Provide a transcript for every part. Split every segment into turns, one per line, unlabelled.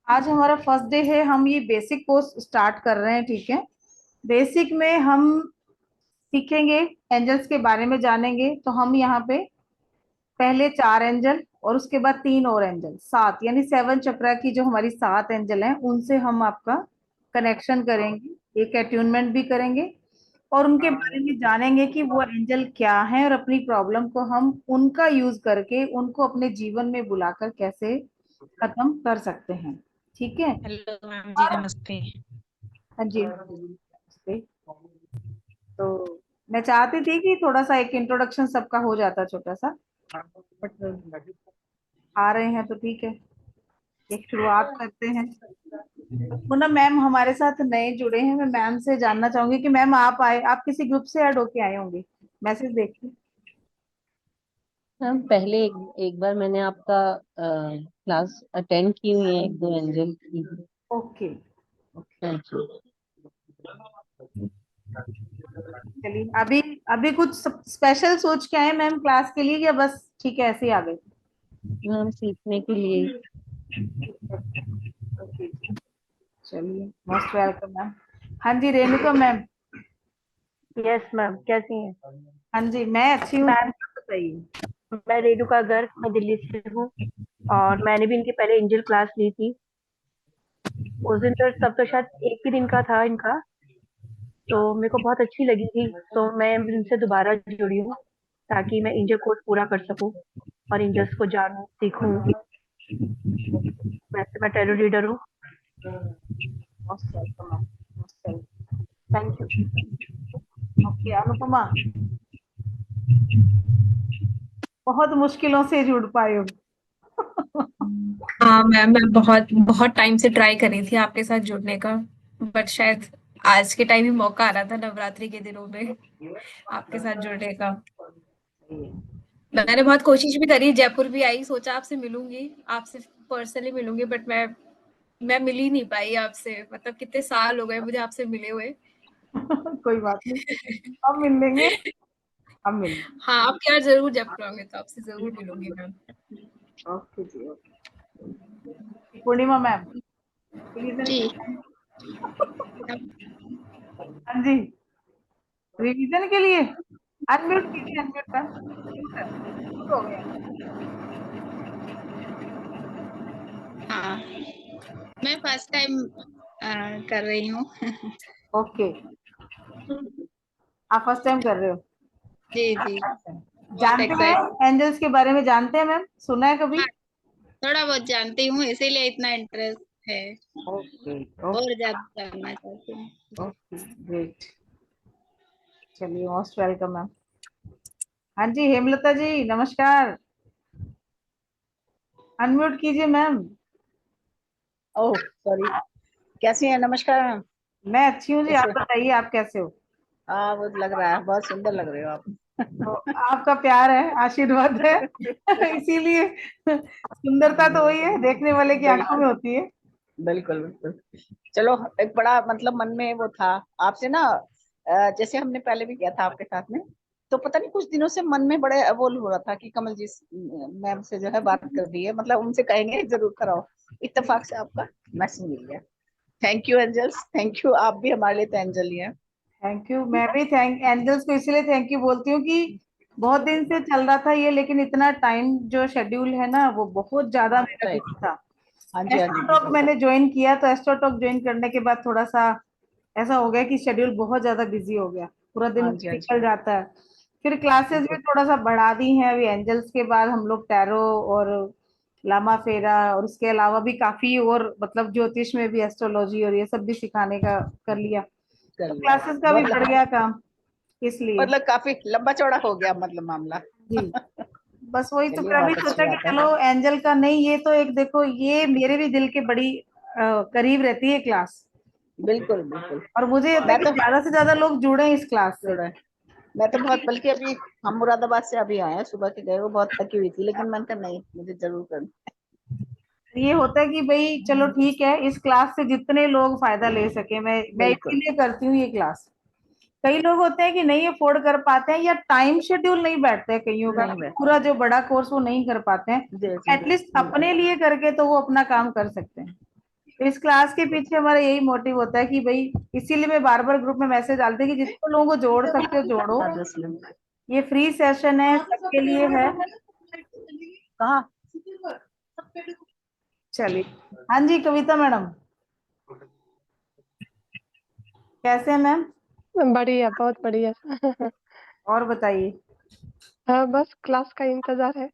आज हमारा first day है, हम ये बेसिक कोर्स स्टार्ट कर रहे हैं, ठीक है। बेसिक में हम सीखेंगे, एंजल्स के बारे में जानेंगे। तो हम यहाँ पे पहले 4 एंजल और उसके बाद 3 और एंजल, 7 यानी 7 चक्रा की जो हमारी 7 एंजल हैं, उनसे हम आपका कनेक्शन करेंगे, एक अट्यूनमेंट भी करेंगे और उनके बारे में जानेंगे कि वो एंजल क्या है और अपनी प्रॉब्लम को हम उनका यूज करके उनको अपने जीवन में बुलाकर कैसे खत्म कर सकते हैं, ठीक है।
हेलो मैम जी,
और
नमस्ते।
हाँ जी, नमस्ते। तो मैं चाहती थी कि थोड़ा सा एक इंट्रोडक्शन सबका हो जाता छोटा सा, बट आ रहे हैं तो ठीक है, एक शुरुआत करते हैं। पूनम मैम हमारे साथ नए जुड़े हैं, मैं मैम से जानना चाहूंगी कि मैम आप आए, आप किसी ग्रुप से ऐड होके आए होंगे, मैसेज देखिए।
मैम पहले एक बार मैंने आपका क्लास अटेंड की हुई है, एक दो एंजल की।
ओके,
हाँ जी।
चलिए अभी अभी कुछ स्पेशल सोच के आए मैम क्लास के लिए या बस ठीक है ऐसे ही आ गए?
मैम सीखने के लिए।
ओके, चलिए मोस्ट वेलकम मैम। हाँ जी रेणुका मैम।
यस मैम, कैसी हैं?
हाँ जी मैं अच्छी हूँ,
मैम,
आप बताइए।
मैं रेणुका गर्ग, मैं दिल्ली से हूँ। और मैंने भी इनके पहले एंजल क्लास ली थी। उस दिन तो सब तो शायद एक ही दिन का था इनका, तो मेरे को बहुत अच्छी लगी थी। तो मैं इनसे दोबारा जुड़ी हूँ ताकि मैं एंजल कोर्स पूरा कर सकूँ और एंजल्स को जानूँ, सीखूँ। वैसे मैं टेरो रीडर हूँ।
Most welcome ma'am, most welcome.
Thank you.
Okay Anupama, बहुत मुश्किलों से जुड़ पाए हो।
हाँ मैम, मैं बहुत बहुत टाइम से ट्राई कर रही थी आपके साथ जुड़ने का, बट शायद आज के टाइम ही मौका आ रहा था नवरात्रि के दिनों में आपके साथ जुड़ने का। मैंने बहुत कोशिश भी करी, जयपुर भी आई, सोचा आपसे मिलूंगी, आपसे पर्सनली मिलूंगी, बट मैं मिल ही नहीं पाई आपसे। मतलब कितने साल हो गए मुझे आपसे मिले हुए।
कोई बात नहीं, हम मिल लेंगे, हम मिल लेंगे।
हाँ, आप यार जरूर जयपुर आओगे तो आपसे जरूर मिलूंगी मैम।
ओके जी, ओके। पूर्णिमा मैम, रिवीजन
जी।
के लिए। हाँ जी, रिवीजन के लिए अनम्यूट कीजिए, अनम्यूट मैम, म्यूट है, म्यूट हो गया।
हाँ, मैं फर्स्ट टाइम कर रही हूँ।
ओके, आप फर्स्ट टाइम कर रहे हो?
जी जी, बहुत
जानते
एक्साइट।
हैं एंजल्स के बारे में, जानते हैं मैम, सुना है कभी?
हाँ, थोड़ा बहुत जानती हूँ, इसीलिए इतना इंटरेस्ट है।
ओके,
और
ओके,
ज्यादा जानना चाहती हूँ।
Okay, great. चलिए मोस्ट वेलकम मैम। हाँ जी हेमलता जी, नमस्कार, अनम्यूट कीजिए मैम।
Oh sorry. कैसी हैं? नमस्कार मैम।
मैं अच्छी हूँ जी, आप
कैसे?
बताइए आप कैसे हो?
हाँ, वो लग रहा है बहुत सुंदर लग रहे हो आप।
तो आपका प्यार है, आशीर्वाद है। इसीलिए सुंदरता तो वही है, देखने वाले की आंखों में
बिल्कुल
होती है।
बिल्कुल बिल्कुल। चलो, एक बड़ा मतलब मन में वो था आपसे ना, जैसे हमने पहले भी किया था आपके साथ में। तो पता नहीं कुछ दिनों से मन में बड़े अवोल हो रहा था कि कमल जी मैम से जो है बात कर दी है, मतलब उनसे कहेंगे जरूर कराओ। इत्तेफाक से आपका मैसेज मिल गया। Thank you angels, thank you, आप भी हमारे लिए तो एंजल ही हैं।
थैंक यू, मैं भी थैंक एंजल्स को इसीलिए थैंक यू बोलती हूँ कि बहुत दिन से चल रहा था ये, लेकिन इतना टाइम जो शेड्यूल है ना वो बहुत ज्यादा मेरा
राइट।
बिजी था।
हाँ जी, हाँ जी,
एस्ट्रोटॉक
बिल्कुल।
मैंने ज्वाइन किया, तो एस्ट्रोटॉक ज्वाइन करने के बाद थोड़ा सा ऐसा हो गया कि शेड्यूल बहुत ज्यादा बिजी हो गया, पूरा दिन
हाँ जी, हाँ जी,
निकल जाता है। फिर क्लासेस भी
बिल्कुल
थोड़ा सा बढ़ा दी हैं अभी, एंजल्स के बाद हम लोग टैरो और लामा फेरा और उसके अलावा भी काफी, और मतलब ज्योतिष में भी एस्ट्रोलॉजी और ये सब भी सिखाने का कर लिया,
कर
तो
लिया।
क्लासेस का भी
बहुत
बढ़ गया काम, इसलिए।
मतलब काफी लंबा चौड़ा हो गया मतलब मामला।
जी, बस वही तो
चलिए,
फिर अभी
बहुत अच्छी
सोचा कि
बात है।
चलो एंजल का नहीं, ये तो एक देखो ये मेरे भी दिल के बड़ी करीब रहती है क्लास,
बिल्कुल बिल्कुल।
और मुझे ये होता है
मैं
कि
तो
ज्यादा से ज्यादा लोग जुड़े इस क्लास से।
जुड़ा है। मैं तो बहुत, बल्कि अभी हम मुरादाबाद से अभी आए हैं, सुबह के गए, वो बहुत थकी हुई थी, लेकिन मन का नहीं, मुझे जरूर करना।
ये होता है कि भाई चलो ठीक है, इस क्लास से जितने लोग फायदा ले सके, मैं
बिल्कुल
इसीलिए करती हूँ ये क्लास। कई लोग होते हैं कि नहीं अफोर्ड कर पाते हैं या टाइम शेड्यूल नहीं बैठते हैं कईयों का,
नहीं बैठता।
पूरा जो बड़ा कोर्स वो नहीं कर पाते हैं,
जी जी
एटलीस्ट अपने लिए करके तो वो अपना काम कर सकते हैं। तो इस क्लास के पीछे हमारा यही मोटिव होता है कि भाई, इसीलिए मैं बार बार ग्रुप में मैसेज डालती हूँ कि जिसको लोगों को जोड़ सकते हो जोड़ो।
10 लोग
ये फ्री सेशन है, सबके लिए है।
कहाँ?
चलिए, हाँ जी कविता मैडम, कैसे हैं मैम?
बढ़िया, बहुत बढ़िया।
और बताइए।
हाँ, बस क्लास का इंतजार है।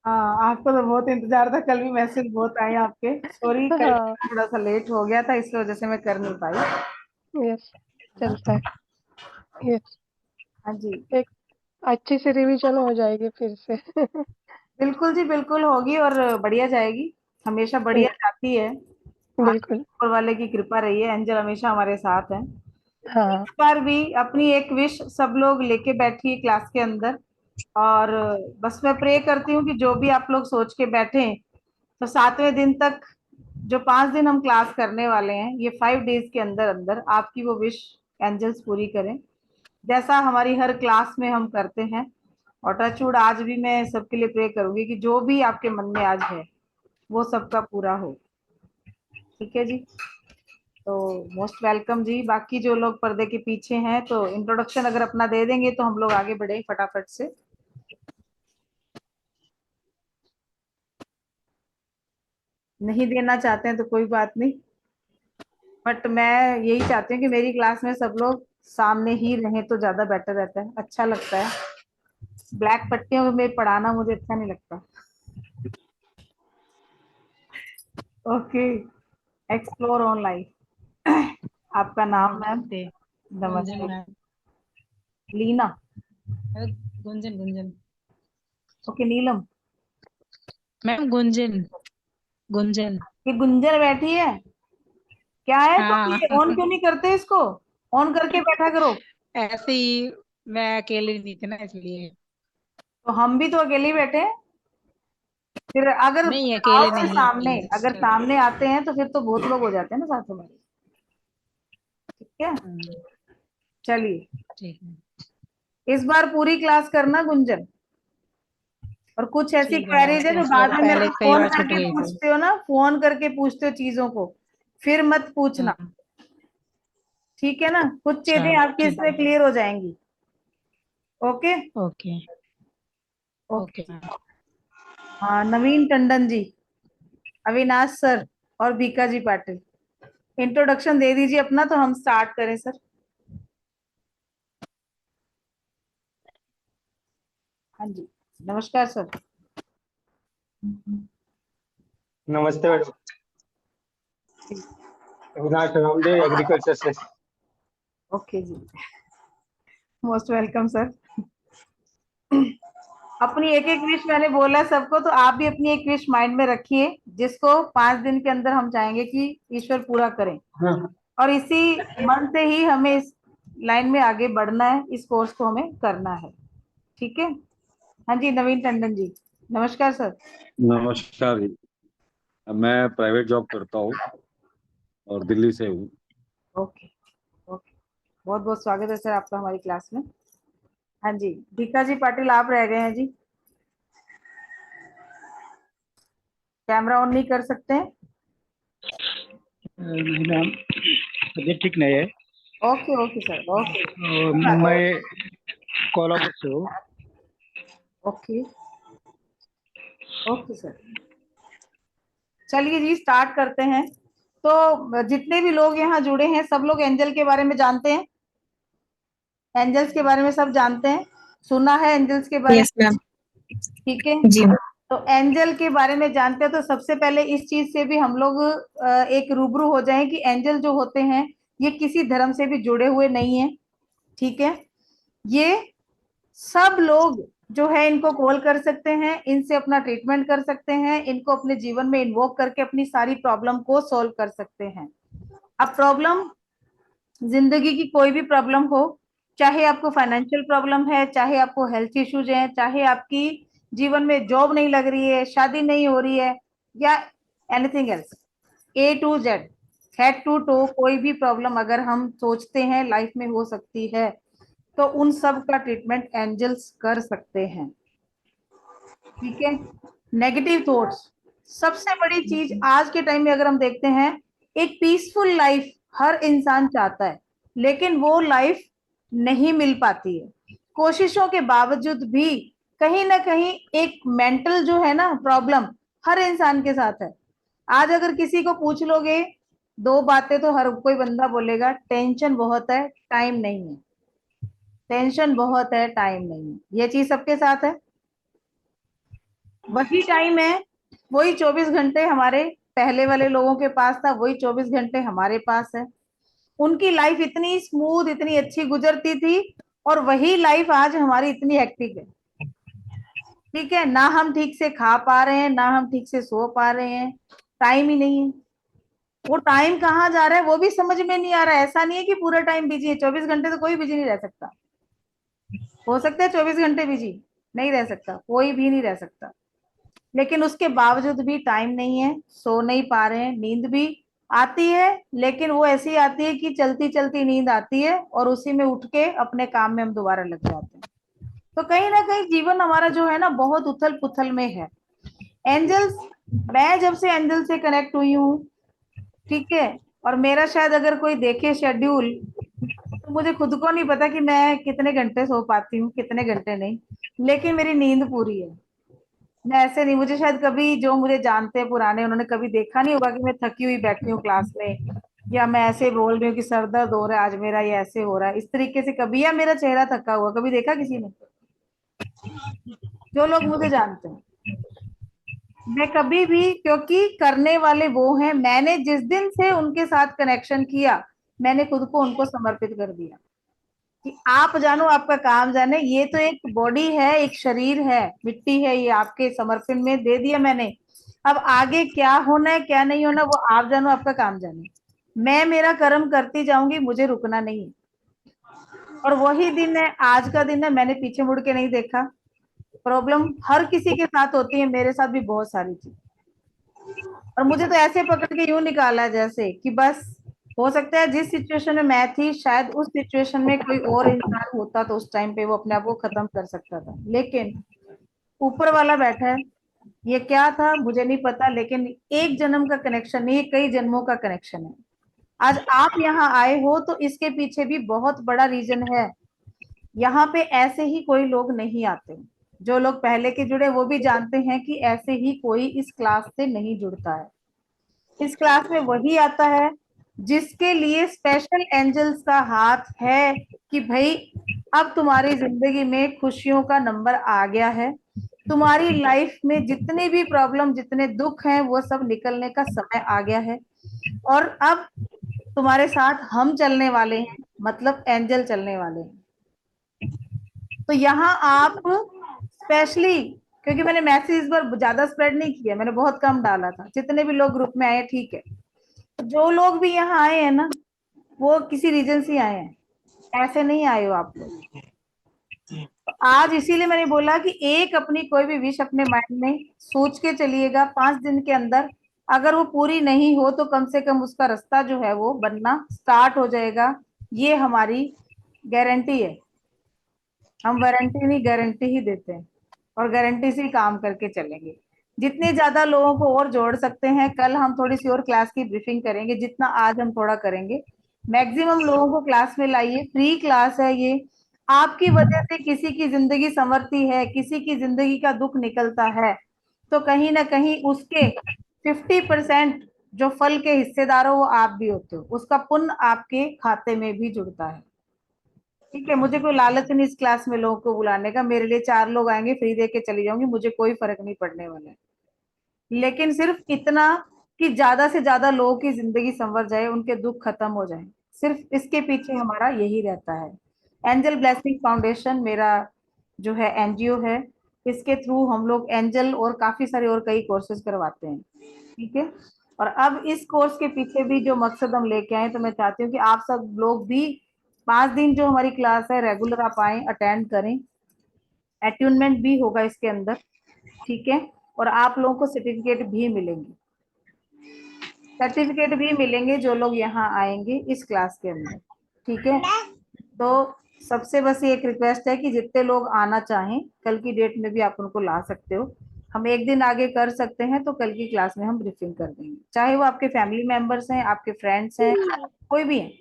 हाँ, आपको तो बहुत इंतजार था, कल भी मैसेज बहुत आए आपके। सॉरी, कल
हाँ,
थोड़ा सा लेट हो गया था, इस वजह से मैं कर नहीं पाई।
यस, चलता है। यस,
हाँ जी,
एक अच्छी सी रिवीजन हो जाएगी फिर से।
बिल्कुल जी, बिल्कुल होगी और बढ़िया जाएगी, हमेशा बढ़िया जाती है। आज
बिल्कुल।
ऊपर वाले की कृपा रही है, एंजल हमेशा हमारे साथ है।
हाँ,
इस बार भी अपनी एक विश सब लोग लेके बैठिए क्लास के अंदर, और बस मैं प्रे करती हूँ कि जो भी आप लोग सोच के बैठे, तो 7वें दिन तक, जो 5 दिन हम क्लास करने वाले हैं, ये 5 डेज के अंदर अंदर आपकी वो विश एंजल्स पूरी करें, जैसा हमारी हर क्लास में हम करते हैं। और टचवुड आज भी मैं सबके लिए प्रे करूंगी कि जो भी आपके मन में आज है वो सबका पूरा हो। ठीक है जी, तो मोस्ट वेलकम जी। बाकी जो लोग पर्दे के पीछे हैं, तो इंट्रोडक्शन अगर अपना दे देंगे तो हम लोग आगे बढ़े फटाफट से। नहीं देना चाहते हैं तो कोई बात नहीं, बट मैं यही चाहती हूँ कि मेरी क्लास में सब लोग सामने ही रहें तो ज्यादा बेटर रहता है, अच्छा लगता है। ब्लैक पट्टियों में पढ़ाना मुझे अच्छा नहीं लगता। Okay, explore on life. आपका नाम मैम?
नमस्ते। गुंजन
नमस्ते।
मैम।
लीना?
गुंजन गुंजन
ओके, नीलम?
मैम, गुंजन गुंजन।
ये गुंजन बैठी है, क्या है तो
हाँ।
ये ऑन क्यों नहीं करते इसको? ऑन करके बैठा करो।
ऐसे ही, मैं अकेले नहीं थी ना इसलिए।
तो हम भी तो अकेले ही बैठे हैं, फिर अगर
नहीं,
आओ
अकेले
फिर
नहीं
सामने, अगर
सिस्टर।
सामने आते हैं तो फिर तो बहुत लोग हो जाते हैं ना साथ में। ठीक है, चलिए,
ठीक है।
इस बार पूरी क्लास करना गुंजन। और कुछ ऐसी
ठीक है मैम,
क्वेरीज है जो
इस
बाद
बार
में मेरे
पहले
को
कई
फोन
बार छूट
करके
गई थी।
पूछते हो ना, फोन करके पूछते हो चीजों को, फिर मत पूछना।
हाँ,
ठीक है ना, कुछ
अच्छा,
चीजें आपकी
ठीक
इसमें
है।
क्लियर हो जाएंगी। Okay.
Okay. Okay
okay.
Ma'am.
हाँ, नवीन टंडन जी, अविनाश सर और बीका जी पाटिल, इंट्रोडक्शन दे दीजिए अपना तो हम स्टार्ट करें सर। हाँ जी, नमस्कार सर।
नमस्ते मैडम। अविनाश रामदे, एग्रीकल्चर से।
ओके जी, मोस्ट वेलकम सर। अपनी एक एक विश मैंने बोला सबको, तो आप भी अपनी एक विश माइंड में रखिए, जिसको 5 दिन के अंदर हम चाहेंगे कि ईश्वर पूरा करें,
हाँ।
और इसी मन से ही हमें इस लाइन में आगे बढ़ना है, इस कोर्स को हमें करना है। ठीक है। हाँ जी, नवीन टंडन जी, नमस्कार सर।
नमस्कार जी। मैं प्राइवेट जॉब करता हूँ और दिल्ली से हूँ।
ओके। ओके, बहुत बहुत स्वागत है सर आपका हमारी क्लास में। हाँ जी, दीका जी पाटिल आप रह गए हैं जी, कैमरा ऑन नहीं कर सकते हैं?
नहीं मैम, तबीयत ठीक नहीं है।
Okay okay sir, okay.
मैं कोल्हापुर से हूँ।
ओके ओके सर, चलिए जी स्टार्ट करते हैं। तो जितने भी लोग यहाँ जुड़े हैं, सब लोग एंजल के बारे में जानते हैं? एंजल्स के बारे में सब जानते हैं, सुना है एंजल्स के बारे
यस
में?
मैम।
ठीक है,
जी।
तो एंजल के बारे में जानते हैं तो सबसे पहले इस चीज से भी हम लोग एक रूबरू हो जाएं कि एंजल जो होते हैं ये किसी धर्म से भी जुड़े हुए नहीं है। ठीक है, ये सब लोग जो है इनको कॉल कर सकते हैं, इनसे अपना ट्रीटमेंट कर सकते हैं, इनको अपने जीवन में इन्वोक करके अपनी सारी प्रॉब्लम को सॉल्व कर सकते हैं। अब प्रॉब्लम, जिंदगी की कोई भी प्रॉब्लम हो, चाहे आपको फाइनेंशियल प्रॉब्लम है, चाहे आपको हेल्थ इश्यूज हैं, चाहे आपकी जीवन में जॉब नहीं लग रही है, शादी नहीं हो रही है, या anything else, A to Z, head to toe कोई भी प्रॉब्लम अगर हम सोचते हैं लाइफ में हो सकती है तो उन सब का ट्रीटमेंट एंजल्स कर सकते हैं। ठीक है। नेगेटिव थॉट्स, सबसे बड़ी चीज आज के टाइम में अगर हम देखते हैं, एक पीसफुल लाइफ हर इंसान चाहता है, लेकिन वो लाइफ नहीं मिल पाती है। कोशिशों के बावजूद भी कहीं ना कहीं एक मेंटल जो है ना प्रॉब्लम हर इंसान के साथ है। आज अगर किसी को पूछ लोगे, दो बातें तो हर कोई बंदा बोलेगा, टेंशन बहुत है, टाइम नहीं है। टेंशन बहुत है, टाइम नहीं है, ये चीज सबके साथ है। वही टाइम है, वही 24 घंटे हमारे पहले वाले लोगों के पास था, वही 24 घंटे हमारे पास है। उनकी लाइफ इतनी स्मूथ, इतनी अच्छी गुजरती थी, और वही लाइफ आज हमारी इतनी हेक्टिक है। ठीक है, ना हम ठीक से खा पा रहे हैं, ना हम ठीक से सो पा रहे हैं, टाइम ही नहीं है। वो टाइम कहाँ जा रहा है वो भी समझ में नहीं आ रहा है। ऐसा नहीं है कि पूरा टाइम बिजी है, 24 घंटे तो कोई बिजी नहीं रह सकता। हो सकता है 24 घंटे बिजी, नहीं रह सकता, कोई भी नहीं रह सकता। लेकिन उसके बावजूद भी टाइम नहीं है, सो नहीं पा रहे हैं, नींद भी आती है, लेकिन वो ऐसी आती है कि चलती चलती नींद आती है और उसी में उठ के अपने काम में हम दोबारा लग जाते हैं। तो कहीं ना कहीं जीवन हमारा जो है ना बहुत उथल पुथल में है। एंजल्स, मैं जब से एंजल से कनेक्ट हुई हूँ, ठीक है, और मेरा शायद अगर कोई देखे शेड्यूल, तो मुझे खुद को नहीं पता कि मैं कितने घंटे सो पाती हूँ, कितने घंटे नहीं, लेकिन मेरी नींद पूरी है। मैं ऐसे नहीं, मुझे शायद कभी, जो मुझे जानते हैं पुराने, उन्होंने कभी देखा नहीं होगा कि मैं थकी हुई बैठी हूँ क्लास में, या मैं ऐसे बोल रही हूँ कि सर दर्द हो रहा है आज मेरा, ये ऐसे हो रहा है, इस तरीके से कभी, या मेरा चेहरा थका हुआ कभी देखा किसी ने? जो लोग मुझे जानते हैं, मैं कभी भी, क्योंकि करने वाले वो हैं, मैंने जिस दिन से उनके साथ कनेक्शन किया, मैंने खुद को उनको समर्पित कर दिया कि आप जानो, आपका काम जाने। ये तो एक बॉडी है, एक शरीर है, मिट्टी है, ये आपके समर्पण में दे दिया मैंने। अब आगे क्या होना है क्या नहीं होना वो आप जानो, आपका काम जाने। मैं मेरा कर्म करती जाऊंगी, मुझे रुकना नहीं है। और वही दिन है, आज का दिन है, मैंने पीछे मुड़ के नहीं देखा। प्रॉब्लम हर किसी के साथ होती है, मेरे साथ भी बहुत सारी थी, और मुझे तो ऐसे पकड़ के यूं निकाला जैसे कि बस, हो सकता है जिस सिचुएशन में मैं थी, शायद उस सिचुएशन में कोई और इंसान होता तो उस टाइम पे वो अपने आप को खत्म कर सकता था, लेकिन ऊपर वाला बैठा है। ये क्या था मुझे नहीं पता, लेकिन एक जन्म का कनेक्शन नहीं, कई जन्मों का कनेक्शन है। आज आप यहाँ आए हो तो इसके पीछे भी बहुत बड़ा रीजन है। यहाँ पे ऐसे ही कोई लोग नहीं आते। जो लोग पहले के जुड़े वो भी जानते हैं कि ऐसे ही कोई इस क्लास से नहीं जुड़ता है। इस क्लास में वही आता है जिसके लिए स्पेशल एंजल्स का हाथ है कि भाई अब तुम्हारी जिंदगी में खुशियों का नंबर आ गया है, तुम्हारी लाइफ में जितने भी प्रॉब्लम, जितने दुख हैं, वो सब निकलने का समय आ गया है, और अब तुम्हारे साथ हम चलने वाले हैं, मतलब एंजल चलने वाले हैं। तो यहाँ आप स्पेशली, क्योंकि मैंने मैसेज इस बार ज्यादा स्प्रेड नहीं किया, मैंने बहुत कम डाला था, जितने भी लोग ग्रुप में आए, ठीक है, जो लोग भी यहाँ आए हैं ना, वो किसी रीजन से आए हैं, ऐसे नहीं आए हो आप लोग। आज इसीलिए मैंने बोला कि एक अपनी कोई भी विश अपने माइंड में सोच के चलिएगा, 5 दिन के अंदर अगर वो पूरी नहीं हो तो कम से कम उसका रास्ता जो है वो बनना स्टार्ट हो जाएगा। ये हमारी गारंटी है। हम वारंटी नहीं, गारंटी ही देते हैं, और गारंटी से ही काम करके चलेंगे। जितने ज्यादा लोगों को और जोड़ सकते हैं, कल हम थोड़ी सी और क्लास की ब्रीफिंग करेंगे, जितना आज हम थोड़ा करेंगे। मैक्सिमम लोगों को क्लास में लाइए, फ्री क्लास है ये। आपकी वजह से किसी की जिंदगी संवरती है, किसी की जिंदगी का दुख निकलता है, तो कहीं ना कहीं उसके 50% जो फल के हिस्सेदार हो वो आप भी होते हो, उसका पुण्य आपके खाते में भी जुड़ता है। ठीक है, मुझे कोई लालच नहीं इस क्लास में लोगों को बुलाने का, मेरे लिए 4 लोग आएंगे, फ्री दे के चली जाऊंगी, मुझे कोई फर्क नहीं पड़ने वाला है। लेकिन सिर्फ इतना कि ज्यादा से ज्यादा लोगों की जिंदगी संवर जाए, उनके दुख खत्म हो जाए, सिर्फ इसके पीछे हमारा यही रहता है। एंजल ब्लेसिंग फाउंडेशन मेरा जो है एनजीओ है, इसके थ्रू हम लोग एंजल और काफी सारे और कई कोर्सेज करवाते हैं। ठीक है, और अब इस कोर्स के पीछे भी जो मकसद हम लेके आए, तो मैं चाहती हूँ कि आप सब लोग भी 5 दिन जो हमारी क्लास है रेगुलर आप आए, अटेंड करें। अट्यूनमेंट भी होगा इसके अंदर, ठीक है, और आप लोगों को सर्टिफिकेट भी मिलेंगे। सर्टिफिकेट भी मिलेंगे जो लोग यहाँ आएंगे इस क्लास के अंदर, ठीक है। तो सबसे बस ये एक रिक्वेस्ट है कि जितने लोग आना चाहें कल की डेट में भी आप उनको ला सकते हो। हम एक दिन आगे कर सकते हैं तो कल की क्लास में हम ब्रीफिंग कर देंगे, चाहे वो आपके फैमिली मेंबर्स हैं, आपके फ्रेंड्स हैं, कोई भी है,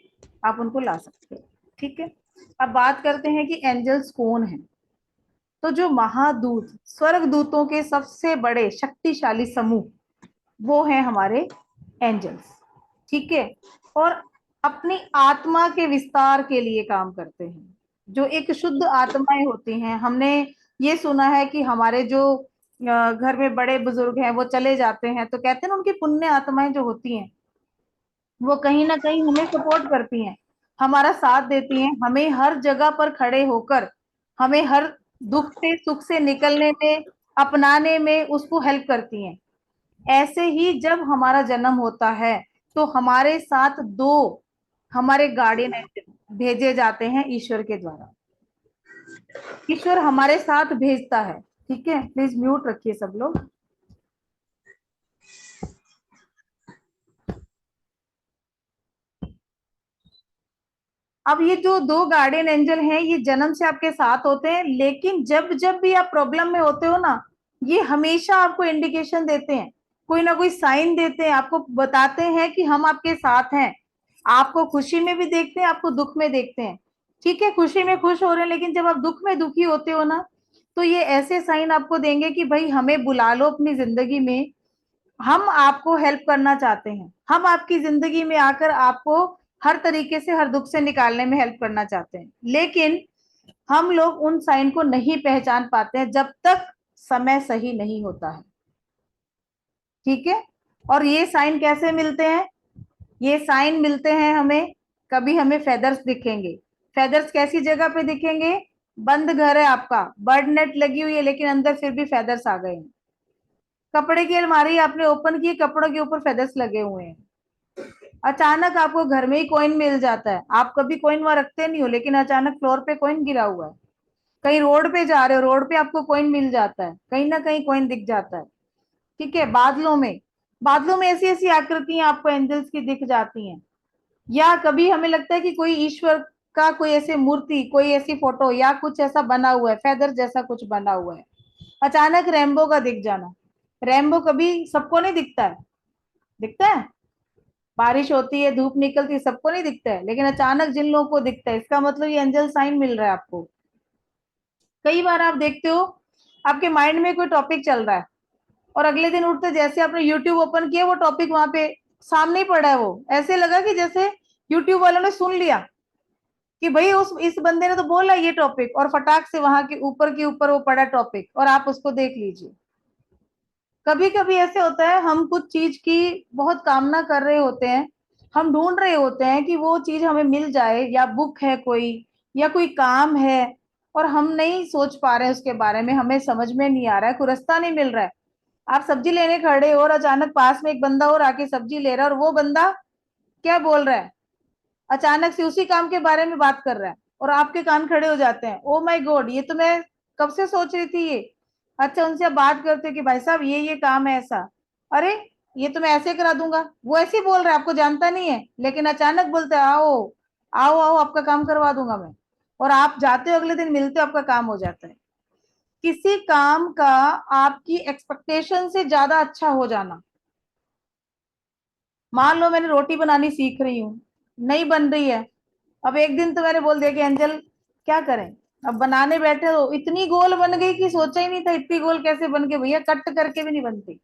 आप उनको ला सकते हो, ठीक है। अब बात करते हैं कि एंजल्स कौन है। तो जो महादूत, स्वर्ग दूतों के सबसे बड़े शक्तिशाली समूह, वो है हमारे एंजल्स, ठीक है। और अपनी आत्मा के विस्तार के लिए काम करते हैं। जो एक शुद्ध आत्माएं होती हैं, हमने ये सुना है कि हमारे जो घर में बड़े बुजुर्ग हैं वो चले जाते हैं तो कहते हैं ना उनकी पुण्य आत्माएं जो होती हैं वो कहीं ना कहीं हमें सपोर्ट करती हैं, हमारा साथ देती हैं, हमें हर जगह पर खड़े होकर हमें हर दुख से सुख से निकलने में, अपनाने में उसको हेल्प करती हैं। ऐसे ही जब हमारा जन्म होता है तो हमारे साथ दो हमारे गार्डियन भेजे जाते हैं ईश्वर के द्वारा। ईश्वर हमारे साथ भेजता है, ठीक है। प्लीज म्यूट रखिए सब लोग। अब ये जो दो गार्डियन एंजल हैं ये जन्म से आपके साथ होते हैं, लेकिन जब जब भी आप प्रॉब्लम में होते हो ना, ये हमेशा आपको इंडिकेशन देते हैं, कोई ना कोई साइन देते हैं, आपको बताते हैं कि हम आपके साथ हैं। आपको खुशी में भी देखते हैं, आपको दुख में देखते हैं, ठीक है। खुशी में खुश हो रहे हैं, लेकिन जब आप दुख में दुखी होते हो ना, तो ये ऐसे साइन आपको देंगे कि भाई हमें बुला लो अपनी जिंदगी में, हम आपको हेल्प करना चाहते हैं, हम आपकी जिंदगी में आकर आपको हर तरीके से हर दुख से निकालने में हेल्प करना चाहते हैं। लेकिन हम लोग उन साइन को नहीं पहचान पाते हैं जब तक समय सही नहीं होता है, ठीक है। और ये साइन कैसे मिलते हैं? ये साइन मिलते हैं हमें, कभी हमें फेदर्स दिखेंगे। फेदर्स कैसी जगह पे दिखेंगे? बंद घर है आपका, बर्ड नेट लगी हुई है, लेकिन अंदर फिर भी फेदर्स आ गए हैं। कपड़े की अलमारी आपने ओपन की, कपड़ों के ऊपर फेदर्स लगे हुए हैं। अचानक आपको घर में ही कॉइन मिल जाता है, आप कभी कॉइन वहां रखते नहीं हो, लेकिन अचानक फ्लोर पे कॉइन गिरा हुआ है। कहीं रोड पे जा रहे हो, रोड पे आपको कॉइन मिल जाता है, कहीं ना कहीं कॉइन दिख जाता है, ठीक है। बादलों में ऐसी ऐसी आकृतियां आपको एंजल्स की दिख जाती हैं। या कभी हमें लगता है कि कोई ईश्वर का कोई ऐसी मूर्ति, कोई ऐसी फोटो या कुछ ऐसा बना हुआ है, फेदर जैसा कुछ बना हुआ है। अचानक रेनबो का दिख जाना। रेनबो कभी सबको नहीं दिखता है, दिखता है? बारिश होती है, धूप निकलती है, सबको नहीं दिखता है, लेकिन अचानक जिन लोगों को दिखता है, इसका मतलब ये एंजल साइन मिल रहा है आपको। कई बार आप देखते हो आपके माइंड में कोई टॉपिक चल रहा है और अगले दिन उठते जैसे आपने यूट्यूब ओपन किया वो टॉपिक वहां पे सामने ही पड़ा है, वो ऐसे लगा कि जैसे यूट्यूब वालों ने सुन लिया कि भाई उस इस बंदे ने तो बोला ये टॉपिक, और फटाक से वहां के ऊपर वो पड़ा टॉपिक और आप उसको देख लीजिए। कभी कभी ऐसे होता है हम कुछ चीज की बहुत कामना कर रहे होते हैं, हम ढूंढ रहे होते हैं कि वो चीज हमें मिल जाए, या बुक है कोई या कोई काम है, और हम नहीं सोच पा रहे हैं उसके बारे में, हमें समझ में नहीं आ रहा है, कोई रास्ता नहीं मिल रहा है। आप सब्जी लेने खड़े हो और अचानक पास में एक बंदा और आके सब्जी ले रहा है, और वो बंदा क्या बोल रहा है, अचानक से उसी काम के बारे में बात कर रहा है, और आपके कान खड़े हो जाते हैं, ओ माय गॉड ये तो मैं कब से सोच रही थी ये। अच्छा, उनसे आप बात करते हो कि भाई साहब ये काम है ऐसा, अरे ये तो मैं ऐसे करा दूंगा, वो ऐसे ही बोल रहा है, आपको जानता नहीं है, लेकिन अचानक बोलते हैं आओ आओ आओ आपका काम करवा दूंगा मैं, और आप जाते हो अगले दिन मिलते हो आपका काम हो जाता है। किसी काम का आपकी एक्सपेक्टेशन से ज्यादा अच्छा हो जाना। मान लो मैंने रोटी बनानी सीख रही हूँ, नहीं बन रही है, अब एक दिन तो मैंने बोल दिया कि एंजल क्या करें, अब बनाने बैठे हो, इतनी गोल बन गई कि सोचा ही नहीं था इतनी गोल कैसे बन गई भैया, कट करके भी नहीं बनती।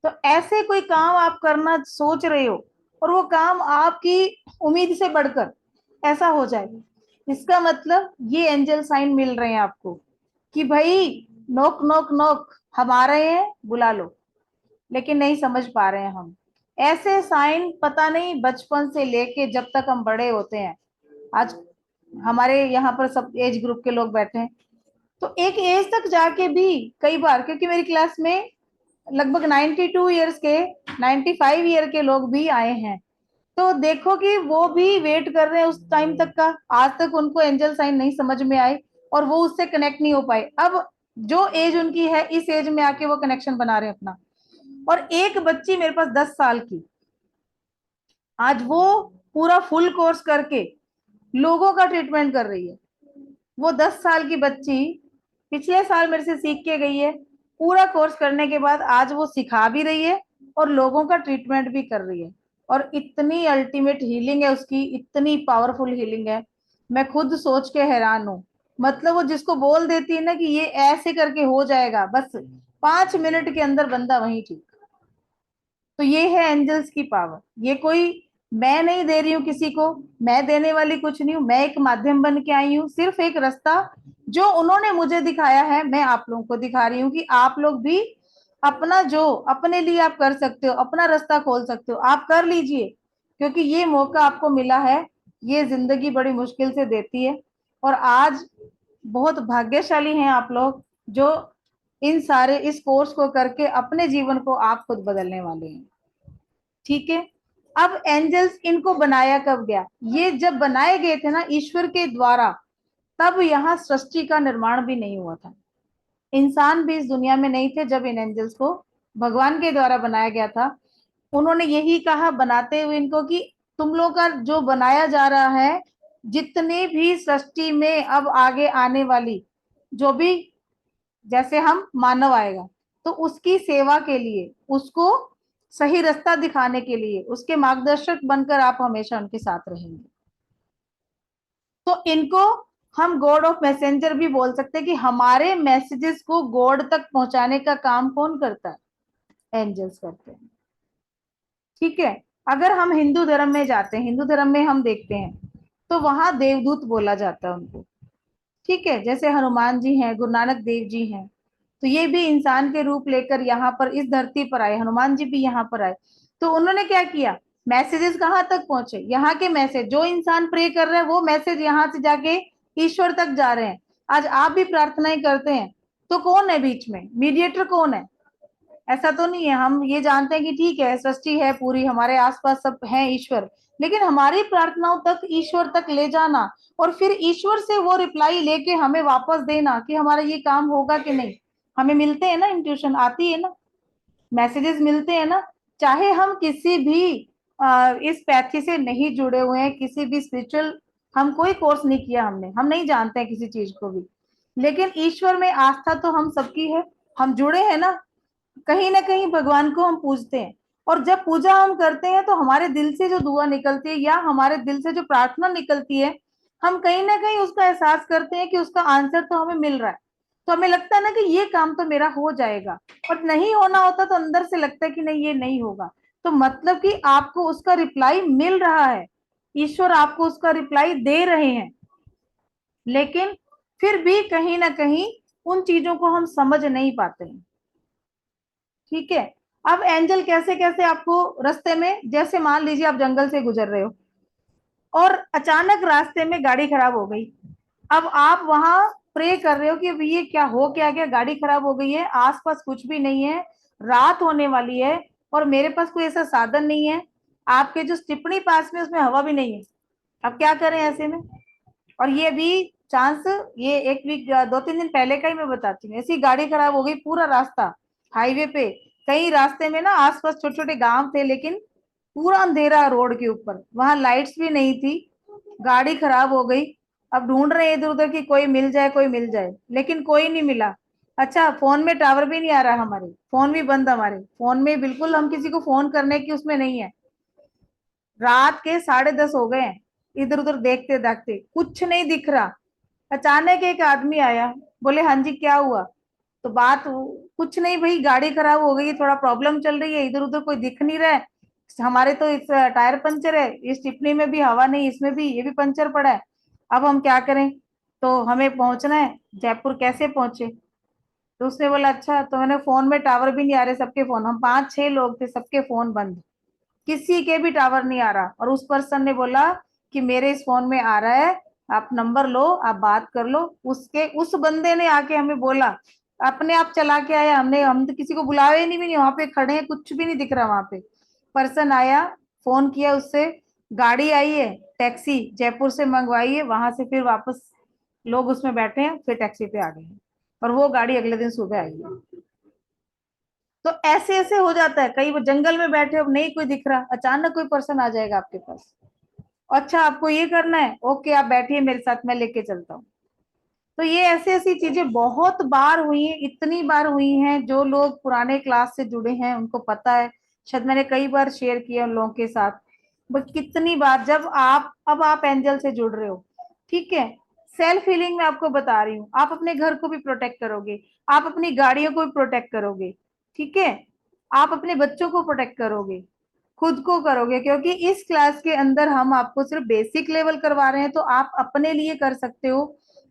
तो ऐसे कोई काम आप करना सोच रहे हो और वो काम आपकी उम्मीद से बढ़कर ऐसा हो जाए, इसका मतलब ये एंजल साइन मिल रहे हैं आपको कि भाई नोक नोक नोक हम आ रहे हैं, बुला लो। लेकिन नहीं समझ पा रहे हैं हम। ऐसे साइन पता नहीं बचपन से लेके जब तक हम बड़े होते हैं, आज हमारे यहाँ पर सब एज ग्रुप के लोग बैठे हैं, तो एक एज तक जाके भी कई बार, क्योंकि मेरी क्लास में लगभग 92 ईयर्स के 95 ईयर के लोग भी आए हैं, तो देखो कि वो भी वेट कर रहे हैं उस टाइम तक का, आज तक उनको एंजल साइन नहीं समझ में आए और वो उससे कनेक्ट नहीं हो पाए। अब जो एज उनकी है इस एज में आके वो कनेक्शन बना रहे हैं अपना। और एक बच्ची मेरे पास 10 साल की, आज वो पूरा फुल कोर्स करके लोगों का ट्रीटमेंट कर रही है। वो 10 साल की बच्ची पिछले साल मेरे से सीख के गई है, पूरा कोर्स करने के बाद आज वो सिखा भी रही है और लोगों का ट्रीटमेंट भी कर रही है। और इतनी अल्टीमेट हीलिंग है उसकी, इतनी पावरफुल हीलिंग है, मैं खुद सोच के हैरान हूँ। मतलब वो जिसको बोल देती है ना कि ये ऐसे करके हो जाएगा, बस 5 मिनट के अंदर बंदा वहीं ठीक। तो ये है एंजल्स की पावर। ये कोई मैं नहीं दे रही हूँ किसी को, मैं देने वाली कुछ नहीं हूँ, मैं एक माध्यम बन के आई हूँ। सिर्फ एक रास्ता जो उन्होंने मुझे दिखाया है मैं आप लोगों को दिखा रही हूँ कि आप लोग भी अपना जो अपने लिए आप कर सकते हो, अपना रास्ता खोल सकते हो, आप कर लीजिए। क्योंकि ये मौका आपको मिला है, ये जिंदगी बड़ी मुश्किल से देती है। और आज बहुत भाग्यशाली हैं आप लोग जो इन सारे इस कोर्स को करके अपने जीवन को आप खुद बदलने वाले हैं। ठीक है। अब एंजल्स इनको बनाया कब गया? ये जब बनाए गए थे ना ईश्वर के द्वारा, तब यहाँ सृष्टि का निर्माण भी नहीं हुआ था, इंसान भी इस दुनिया में नहीं थे जब इन एंजल्स को भगवान के द्वारा बनाया गया था। उन्होंने यही कहा बनाते हुए इनको कि तुम लोग का जो बनाया जा रहा है, जितने भी सृष्टि में अब आगे आने वाली जो भी, जैसे हम मानव आएगा तो उसकी सेवा के लिए, उसको सही रास्ता दिखाने के लिए, उसके मार्गदर्शक बनकर आप हमेशा उनके साथ रहेंगे। तो इनको हम गॉड ऑफ मैसेंजर भी बोल सकते हैं कि हमारे मैसेजेस को गॉड तक पहुंचाने का काम कौन करता है? एंजल्स करते हैं। ठीक है। अगर हम हिंदू धर्म में जाते हैं, हिंदू धर्म में हम देखते हैं तो वहां देवदूत बोला जाता है उनको। ठीक है। जैसे हनुमान जी हैं, गुरु नानक देव जी हैं, तो ये भी इंसान के रूप लेकर यहाँ पर इस धरती पर आए, हनुमान जी भी यहाँ पर आए। तो उन्होंने क्या किया? मैसेजेस कहाँ तक पहुंचे? यहाँ के मैसेज, जो इंसान प्रे कर रहे हैं वो मैसेज यहाँ से जाके ईश्वर तक जा रहे हैं। आज आप भी प्रार्थनाएं करते हैं तो कौन है बीच में? मीडिएटर कौन है? ऐसा तो नहीं है। हम ये जानते हैं कि ठीक है सृष्टि है पूरी, हमारे आसपास सब है ईश्वर, लेकिन हमारी प्रार्थनाओं तक ईश्वर तक ले जाना और फिर ईश्वर से वो रिप्लाई लेके हमें वापस देना कि हमारा ये काम होगा कि नहीं। हमें मिलते हैं ना, इंट्यूशन आती है ना, मैसेजेस मिलते हैं ना। चाहे हम किसी भी इस पैथी से नहीं जुड़े हुए हैं, किसी भी स्पिरिचुअल, हम कोई कोर्स नहीं किया, हम नहीं जानते हैं किसी चीज को भी, लेकिन ईश्वर में आस्था तो हम सबकी है। हम जुड़े हैं ना, कहीं ना कहीं भगवान को हम पूजते हैं। और जब पूजा हम करते हैं तो हमारे दिल से जो दुआ निकलती है या हमारे दिल से जो प्रार्थना निकलती है, हम कहीं ना कहीं उसका एहसास करते हैं कि उसका आंसर तो हमें मिल रहा है। तो हमें लगता है ना कि ये काम तो मेरा हो जाएगा, और नहीं होना होता तो अंदर से लगता है कि नहीं ये नहीं होगा। तो मतलब कि आपको उसका रिप्लाई मिल रहा है, ईश्वर आपको उसका रिप्लाई दे रहे हैं, लेकिन फिर भी कहीं ना कहीं उन चीजों को हम समझ नहीं पाते हैं। ठीक है। अब एंजल कैसे कैसे आपको रास्ते में, जैसे मान लीजिए आप जंगल से गुजर रहे हो और अचानक रास्ते में गाड़ी खराब हो गई। अब आप वहां प्रे कर रहे हो कि अभी ये क्या हो, क्या गया, गाड़ी खराब हो गई है, आसपास कुछ भी नहीं है, रात होने वाली है और मेरे पास कोई ऐसा साधन नहीं है, आपके जो टिप्पणी पास में उसमें हवा भी नहीं है। अब क्या करें ऐसे में? और ये भी चांस, ये एक वीक 2-3 दिन पहले का ही मैं बताती हूँ। ऐसी गाड़ी खराब हो गई, पूरा रास्ता हाईवे पे, कई रास्ते में ना आसपास छोटे छोटे गांव थे, लेकिन पूरा अंधेरा रोड के ऊपर, वहां लाइट्स भी नहीं थी, गाड़ी खराब हो गई। अब ढूंढ रहे हैं इधर उधर कि कोई मिल जाए, कोई मिल जाए, लेकिन कोई नहीं मिला। अच्छा, फोन में टावर भी नहीं आ रहा, हमारे फोन भी बंद, हमारे फोन में बिल्कुल हम किसी को फोन करने की उसमें नहीं है। रात के 10:30 हो गए हैं, इधर उधर देखते देखते कुछ नहीं दिख रहा। अचानक एक आदमी आया, बोले हाँ जी क्या हुआ? तो बात कुछ नहीं भाई, गाड़ी खराब हो गई, थोड़ा प्रॉब्लम चल रही है, इधर उधर कोई दिख नहीं रहा है, हमारे तो इस टायर पंचर है, इस टिप्पणी में भी हवा नहीं, इसमें भी ये भी पंचर पड़ा है, अब हम क्या करें? तो हमें पहुंचना है जयपुर, कैसे पहुंचे? तो उसने बोला अच्छा, तो मैंने फोन में टावर भी नहीं आ रहे सबके फोन, हम 5-6 लोग थे, सबके फोन बंद, किसी के भी टावर नहीं आ रहा। और उस पर्सन ने बोला कि मेरे इस फोन में आ रहा है, आप नंबर लो, आप बात कर लो। उसके उस बंदे ने आके हमें बोला, अपने आप चला के आया, हम तो किसी को बुलाया ही नहीं, भी नहीं, वहां पे खड़े हैं, कुछ भी नहीं दिख रहा वहां पे। पर्सन आया, फोन किया उससे, गाड़ी आई है, टैक्सी जयपुर से मंगवाई है, वहां से फिर वापस लोग उसमें बैठे हैं, फिर टैक्सी पे आ गए हैं और वो गाड़ी अगले दिन सुबह आई है। तो ऐसे ऐसे हो जाता है, कई बार जंगल में बैठे हो, नहीं कोई दिख रहा, अचानक कोई पर्सन आ जाएगा आपके पास, अच्छा आपको ये करना है, ओके आप बैठिए मेरे साथ, मैं लेके चलता हूँ। तो ये ऐसी ऐसी चीजें बहुत बार हुई हैं, इतनी बार हुई हैं, जो लोग पुराने क्लास से जुड़े हैं उनको पता है, शायद मैंने कई बार शेयर किया उन लोगों के साथ। बट कितनी बार जब आप एंजल से जुड़ रहे हो, ठीक है, सेल्फ हीलिंग में आपको बता रही हूँ, आप अपने घर को भी प्रोटेक्ट करोगे, आप अपनी गाड़ियों को भी प्रोटेक्ट करोगे, ठीक है, आप अपने बच्चों को प्रोटेक्ट करोगे, खुद को करोगे, क्योंकि इस क्लास के अंदर हम आपको सिर्फ बेसिक लेवल करवा रहे हैं, तो आप अपने लिए कर सकते हो,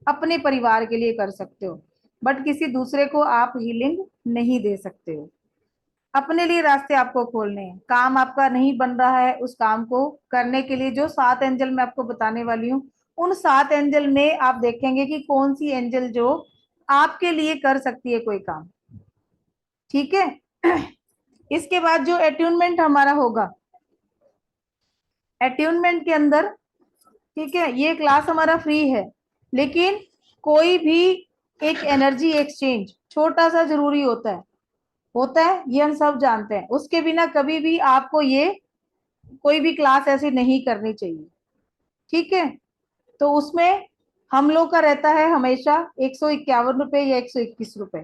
अपने परिवार के लिए कर सकते हो, बट किसी दूसरे को आप हीलिंग नहीं दे सकते हो। अपने लिए रास्ते आपको खोलने हैं, काम आपका नहीं बन रहा है, उस काम को करने के लिए जो 7 एंजल मैं आपको बताने वाली हूँ, उन 7 एंजल में आप देखेंगे कि कौन सी एंजल जो आपके लिए कर सकती है कोई काम, ठीक है। इसके बाद जो अट्यूनमेंट हमारा होगा, अट्यूनमेंट के अंदर, ठीक है, ये क्लास हमारा फ्री है, लेकिन कोई भी एक एनर्जी एक्सचेंज छोटा सा जरूरी होता है, ये हम सब जानते हैं, उसके बिना कभी भी आपको ये कोई भी क्लास ऐसी नहीं करनी चाहिए, ठीक है। तो उसमें हम लोग का रहता है हमेशा 151 रुपए या 121 रुपए,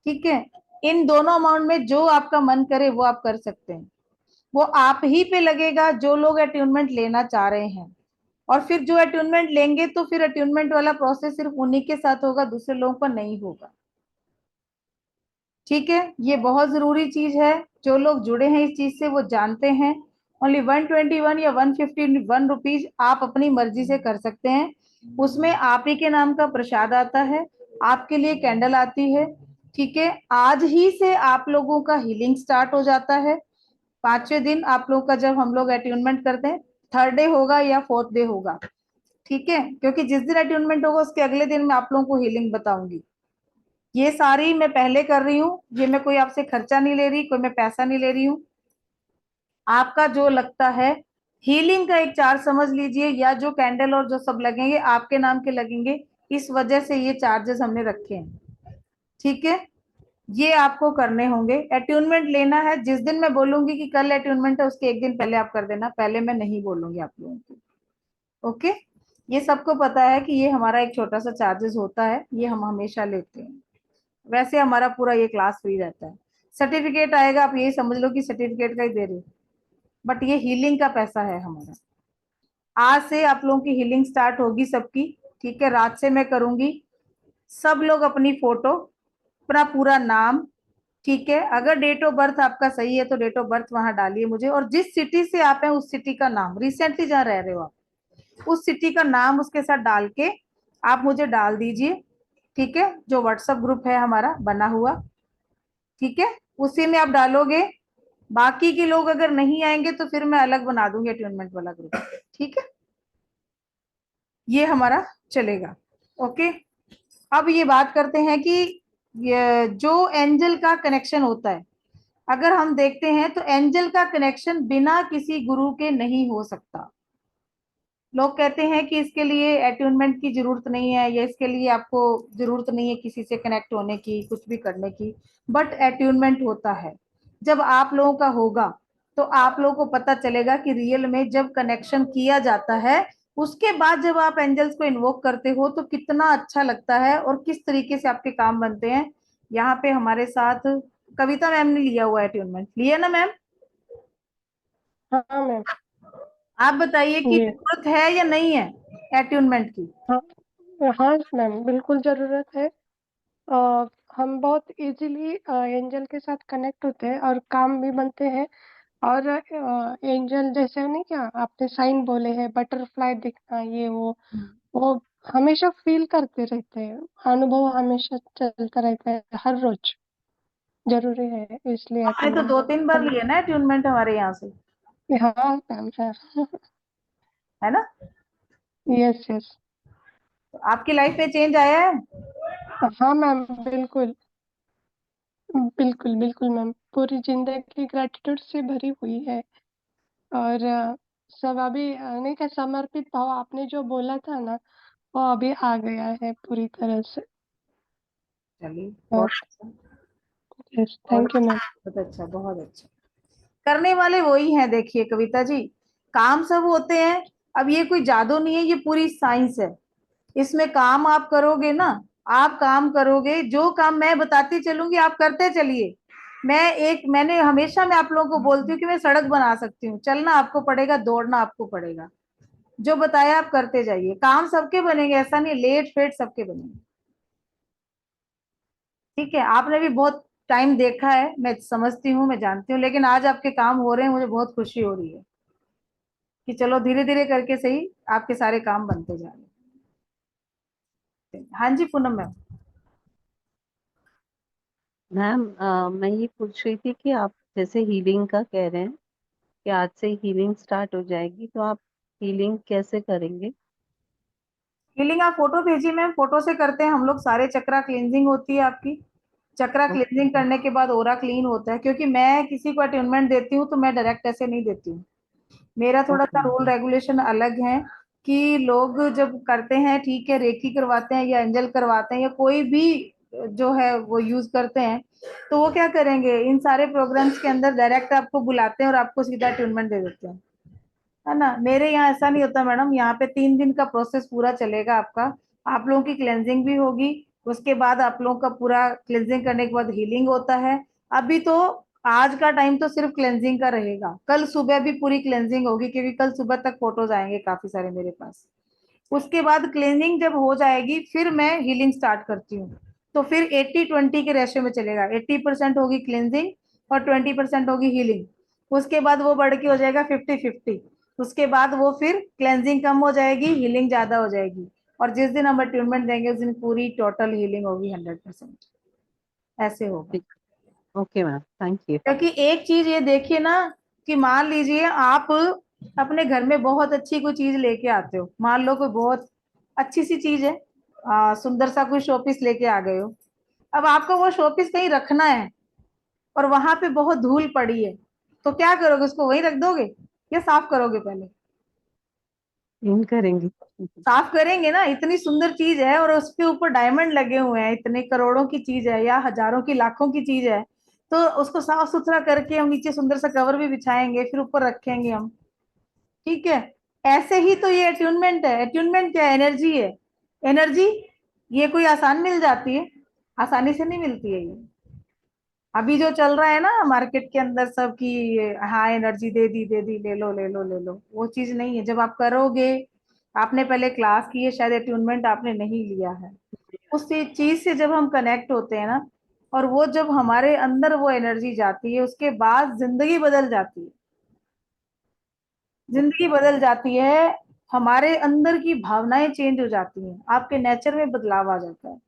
ठीक है। इन दोनों अमाउंट में जो आपका मन करे वो आप कर सकते हैं, वो आप ही पे लगेगा जो लोग अट्यूनमेंट लेना चाह रहे हैं, और फिर जो अट्यूनमेंट लेंगे तो फिर अट्यूनमेंट वाला प्रोसेस सिर्फ उन्हीं के साथ होगा, दूसरे लोगों को नहीं होगा, ठीक है। ये बहुत जरूरी चीज है, जो लोग जुड़े हैं इस चीज से वो जानते हैं। ओनली 121 या 151 रुपीज आप अपनी मर्जी से कर सकते हैं, उसमें आप ही के नाम का प्रसाद आता है, आपके लिए कैंडल आती है, ठीक है। आज ही से आप लोगों का हीलिंग स्टार्ट हो जाता है, 5वें दिन आप लोगों का जब हम लोग अट्यूनमेंट करते हैं, 3rd डे होगा या 4th डे होगा, ठीक है, क्योंकि जिस दिन अट्यूनमेंट होगा उसके अगले दिन मैं आप लोगों को हीलिंग बताऊंगी। ये सारी मैं पहले कर रही हूँ, ये मैं कोई आपसे खर्चा नहीं ले रही, कोई मैं पैसा नहीं ले रही हूँ, आपका जो लगता है हीलिंग का एक चार्ज समझ लीजिए, या जो कैंडल और जो सब लगेंगे आपके नाम के लगेंगे, इस वजह से ये चार्जेस हमने रखे हैं, ठीक है। ये आपको करने होंगे, अट्यूनमेंट लेना है, जिस दिन मैं बोलूंगी कि कल अट्यूनमेंट है उसके एक दिन पहले आप कर देना, पहले मैं नहीं बोलूंगी आप लोगों को, ओके। ये सबको पता है कि ये हमारा एक छोटा सा चार्जेस होता है, ये हम हमेशा लेते हैं, वैसे हमारा पूरा ये क्लास फ्री रहता है। सर्टिफिकेट आएगा, आप यही समझ लो कि सर्टिफिकेट का ही दे रहे, बट ये हीलिंग का पैसा है हमारा। आज से आप लोगों की हीलिंग स्टार्ट होगी सबकी, ठीक है, रात से मैं करूंगी, सब लोग अपनी फोटो, अपना पूरा नाम, ठीक है, अगर डेट ऑफ बर्थ आपका सही है तो डेट ऑफ बर्थ वहां डालिए मुझे, और जिस सिटी से आप हैं उस सिटी का नाम, रिसेंटली जहाँ रह रहे हो आप उस सिटी का नाम उसके साथ डाल के आप मुझे डाल दीजिए, ठीक है, जो व्हाट्सएप ग्रुप है हमारा बना हुआ, ठीक है, उसी में आप डालोगे। बाकी के लोग अगर नहीं आएंगे तो फिर मैं अलग बना दूंगी अट्यूनमेंट वाला ग्रुप, ठीक है, ये हमारा चलेगा, ओके। अब ये बात करते हैं कि ये जो एंजल का कनेक्शन होता है, अगर हम देखते हैं तो एंजल का कनेक्शन बिना किसी गुरु के नहीं हो सकता। लोग कहते हैं कि इसके लिए अट्यूनमेंट की जरूरत नहीं है, या इसके लिए आपको जरूरत नहीं है किसी से कनेक्ट होने की, कुछ भी करने की, बट अट्यूनमेंट होता है, जब आप लोगों का होगा तो आप लोगों को पता चलेगा कि रियल में जब कनेक्शन किया जाता है, उसके बाद जब आप एंजल्स को इन्वोक करते हो तो कितना अच्छा लगता है और किस तरीके से आपके काम बनते हैं। यहाँ पे हमारे साथ कविता मैम ने लिया हुआ है अट्यूनमेंट, लिया ना मैम?
हाँ मैम।
आप बताइए कि
ये
जरूरत है या नहीं है अट्यूनमेंट की?
हाँ, हाँ मैम बिल्कुल जरूरत है। अ, हम बहुत इजीली एंजल के साथ कनेक्ट होते हैं और काम भी बनते हैं। और एंजल जैसे नहीं, क्या आपने साइन बोले हैं, बटरफ्लाई दिखना, ये वो हमेशा फील करते रहते हैं, अनुभव हमेशा चलता रहता है हर रोज, जरूरी है इसलिए
आपने तो
अटेंड
2-3 बार
करना।
लिया ना अट्यूनमेंट हमारे यहाँ से,
हाँ मैम हाँ।
है ना?
Yes yes.
तो आपकी लाइफ में चेंज आया है?
हाँ मैम बिल्कुल, बिल्कुल बिल्कुल मैम, पूरी जिंदगी ग्रेटिट्यूड से भरी हुई है। और सब अभी नहीं क्या, समर्पित भाव आपने जो बोला था ना, वो अभी आ गया है पूरी तरह से।
चलिए
और
बहुत अच्छा।
Yes, thank you ma'am.
बहुत अच्छा, बहुत अच्छा। करने वाले वही हैं। देखिए कविता जी, काम सब होते हैं। अब ये कोई जादू नहीं है, ये पूरी साइंस है। इसमें काम आप करोगे ना, आप काम करोगे, जो काम मैं बताती चलूंगी आप करते चलिए। मैंने हमेशा मैं आप लोगों को बोलती हूँ कि मैं सड़क बना सकती हूँ। चलना आपको पड़ेगा, दौड़ना आपको पड़ेगा। जो बताया आप करते जाइए। काम सबके बनेंगे, ऐसा नहीं, लेट फेट सबके बनेंगे। ठीक है, आपने भी बहुत टाइम देखा है, मैं समझती हूँ, मैं जानती हूँ, लेकिन आज आपके काम हो रहे हैं, मुझे बहुत खुशी हो रही है कि चलो धीरे धीरे करके सही आपके सारे काम बनते जा रहे हैं। हाँ जी पूनम मैम।
मैम मैं ये पूछ रही थी कि आप जैसे हीलिंग का कह रहे हैं कि आज से हीलिंग स्टार्ट हो जाएगी, तो आप हीलिंग कैसे करेंगे?
हीलिंग आप फोटो भेजिए मैम, फोटो से करते हैं हम लोग। सारे चक्रा क्लींजिंग होती है आपकी। चक्रा
ओके।
क्लींजिंग करने के बाद ओरा क्लीन होता है, क्योंकि मैं किसी को अटेनमेंट देती हूँ तो मैं डायरेक्ट ऐसे नहीं देती हूँ। मेरा थोड़ा सा
ओके।
रूल रेगुलेशन अलग है कि लोग जब करते हैं, ठीक है, रेकी करवाते हैं या एंजल करवाते हैं या कोई भी जो है वो यूज करते हैं, तो वो क्या करेंगे, इन सारे प्रोग्राम्स के अंदर डायरेक्ट आपको बुलाते हैं और आपको सीधा अटेनमेंट दे देते हैं, है ना। मेरे यहाँ ऐसा नहीं होता मैडम, यहाँ पे 3 दिन का प्रोसेस पूरा चलेगा आपका। आप लोगों की क्लेंजिंग भी होगी, उसके बाद आप लोगों का पूरा क्लेंजिंग करने के बाद हीलिंग होता है। अभी तो आज का टाइम तो सिर्फ क्लेंजिंग का रहेगा, कल सुबह भी पूरी क्लेंजिंग होगी, क्योंकि कल सुबह तक फोटोज आएंगे काफी सारे मेरे पास। उसके बाद क्लीनिंग जब हो जाएगी फिर मैं हीलिंग स्टार्ट करती हूँ। तो फिर 80-20 के रेशियो में चलेगा, 80% होगी क्लींजिंग और 20% होगी हीलिंग। उसके बाद वो बढ़ के हो जाएगा 50-50। उसके बाद वो फिर क्लेंजिंग कम हो जाएगी, हीलिंग ज्यादा हो जाएगी। और जिस दिन हम अट्यूनमेंट देंगे उस दिन पूरी टोटल हीलिंग होगी 100%। ऐसे होगा।
ठीक। Okay ma'am, thank you.
क्योंकि एक चीज ये देखिए ना, कि मान लीजिए आप अपने घर में बहुत अच्छी कोई चीज लेके आते हो, मान लो कोई बहुत अच्छी सी चीज है, सुंदर सा कोई शोपीस लेके आ गए हो। अब आपको वो शोपीस कहीं रखना है और वहां पे बहुत धूल पड़ी है, तो क्या करोगे, उसको वहीं रख दोगे या साफ करोगे पहले?
इन करेंगे।
साफ करेंगे ना। इतनी सुंदर चीज है और उसके ऊपर डायमंड लगे हुए हैं, इतने करोड़ों की चीज है या हजारों की लाखों की चीज है, तो उसको साफ सुथरा करके हम नीचे सुंदर सा कवर भी बिछाएंगे, फिर ऊपर रखेंगे हम। ठीक है। ऐसे ही तो ये अट्यूनमेंट है। अट्यूनमेंट क्या है? एनर्जी है। एनर्जी ये कोई आसान मिल जाती है? आसानी से नहीं मिलती है ये। अभी जो चल रहा है ना मार्केट के अंदर सब की, हाँ एनर्जी दे दी दे दी, ले लो ले लो ले लो, वो चीज नहीं है। जब आप करोगे, आपने पहले क्लास की है शायद, अट्यूनमेंट आपने नहीं लिया है, उस चीज से जब हम कनेक्ट होते हैं ना, और वो जब हमारे अंदर वो एनर्जी जाती है, उसके बाद जिंदगी बदल जाती है। जिंदगी बदल जाती है, हमारे अंदर की भावनाएं चेंज हो जाती हैं, आपके नेचर में बदलाव आ जाता है।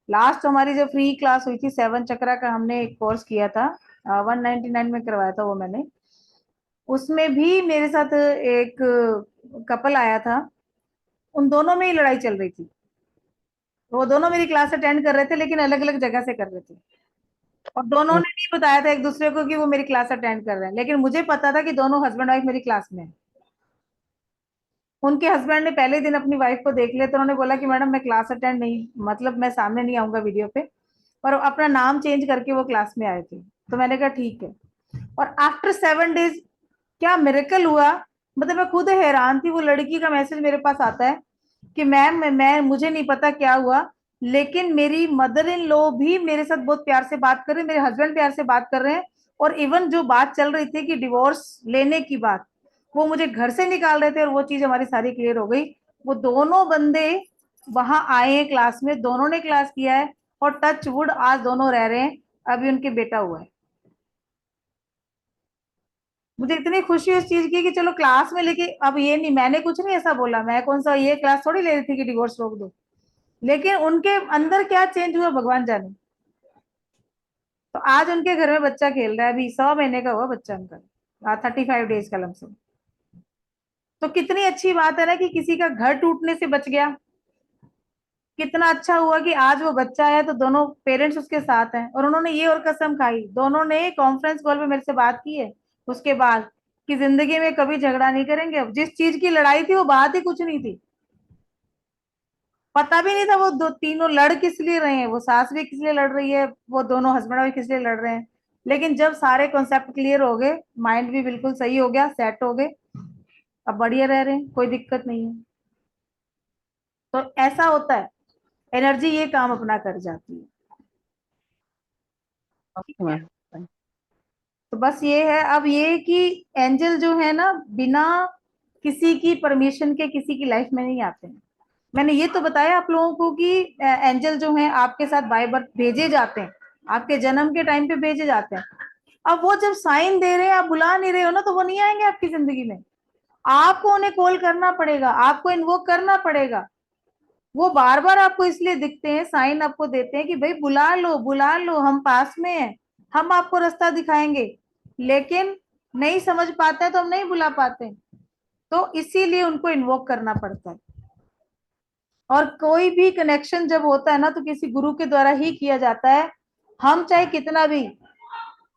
लास्ट हमारी जो फ्री क्लास हुई थी 7 चक्रा का, हमने एक कोर्स किया था, 199 में करवाया था वो मैंने। उसमें भी मेरे साथ एक कपल आया था, उन दोनों में ही लड़ाई चल रही थी। वो दोनों मेरी क्लास अटेंड कर रहे थे लेकिन अलग अलग जगह से कर रहे थे, और दोनों ने नहीं बताया था एक दूसरे को कि वो मेरी क्लास अटेंड कर रहे हैं, लेकिन मुझे पता था कि दोनों हस्बैंड वाइफ मेरी क्लास में है। उनके हस्बैंड ने पहले दिन अपनी वाइफ को देख लिया, तो उन्होंने बोला कि मैडम मैं क्लास अटेंड नहीं, मतलब मैं सामने नहीं आऊंगा वीडियो पे, और अपना नाम चेंज करके वो क्लास में आए थे। तो मैंने कहा ठीक है। और आफ्टर 7 डेज क्या मिरेकल हुआ, मतलब मैं खुद हैरान थी। वो लड़की का मैसेज मेरे पास आता है कि मैम मैं मुझे नहीं पता क्या हुआ, लेकिन मेरी मदर इन लॉ भी मेरे साथ बहुत प्यार से बात कर रहे हैं, मेरे हस्बैंड प्यार से बात कर रहे हैं, और इवन जो बात चल रही थी कि डिवोर्स लेने की बात, वो मुझे घर से निकाल रहे थे, और वो चीज हमारी सारी क्लियर हो गई। वो दोनों बंदे वहां आए हैं क्लास में, दोनों ने क्लास किया है, और टच वुड आज दोनों रह रहे हैं। अभी उनके बेटा हुआ है। मुझे इतनी खुशी उस चीज की कि चलो क्लास में, लेके अब ये नहीं, मैंने कुछ नहीं ऐसा बोला, मैं कौन सा ये क्लास थोड़ी ले रही थी कि डिवोर्स रोक दो, लेकिन उनके अंदर क्या चेंज हुआ भगवान जाने। तो आज उनके घर में बच्चा खेल रहा है, अभी 100 महीने का हुआ बच्चा उनका, 35 डेज का लमसम। तो कितनी अच्छी बात है ना कि किसी का घर टूटने से बच गया। कितना अच्छा हुआ कि आज वो बच्चा है तो दोनों पेरेंट्स उसके साथ हैं, और उन्होंने ये और कसम खाई, दोनों ने कॉन्फ्रेंस कॉल पे मेरे से बात की है उसके बाद, कि जिंदगी में कभी झगड़ा नहीं करेंगे। अब जिस चीज की लड़ाई थी वो बात ही कुछ नहीं थी, पता भी नहीं था वो दो तीनों लड़ किस लिए रहे हैं, वो सास भी किस लिए लड़ रही है, वो दोनों हस्बैंड भी किस लिए लड़ रहे हैं। लेकिन जब सारे कॉन्सेप्ट क्लियर हो गए, माइंड भी बिल्कुल सही हो गया, सेट हो गए, अब बढ़िया रह रहे हैं, कोई दिक्कत नहीं है। तो ऐसा होता है, एनर्जी ये काम अपना कर जाती है।
Okay ma'am.
तो बस ये है, अब ये कि एंजल जो है ना, बिना किसी की परमिशन के किसी की लाइफ में नहीं आते हैं। मैंने ये तो बताया आप लोगों को कि एंजल जो है आपके साथ बाय बर्थ भेजे जाते हैं, आपके जन्म के टाइम पे भेजे जाते हैं। अब वो जब साइन दे रहे हैं, आप बुला नहीं रहे हो ना, तो वो नहीं आएंगे आपकी जिंदगी में। आपको उन्हें कॉल करना पड़ेगा, आपको इन्वोक करना पड़ेगा। वो बार बार आपको इसलिए दिखते हैं, साइन आपको देते हैं कि भाई बुला लो, हम पास में हैं, हम आपको रास्ता दिखाएंगे। लेकिन नहीं समझ पाते हैं तो हम नहीं बुला पाते, तो इसीलिए उनको इन्वोक करना पड़ता है। और कोई भी कनेक्शन जब होता है ना, तो किसी गुरु के द्वारा ही किया जाता है। हम चाहे कितना भी,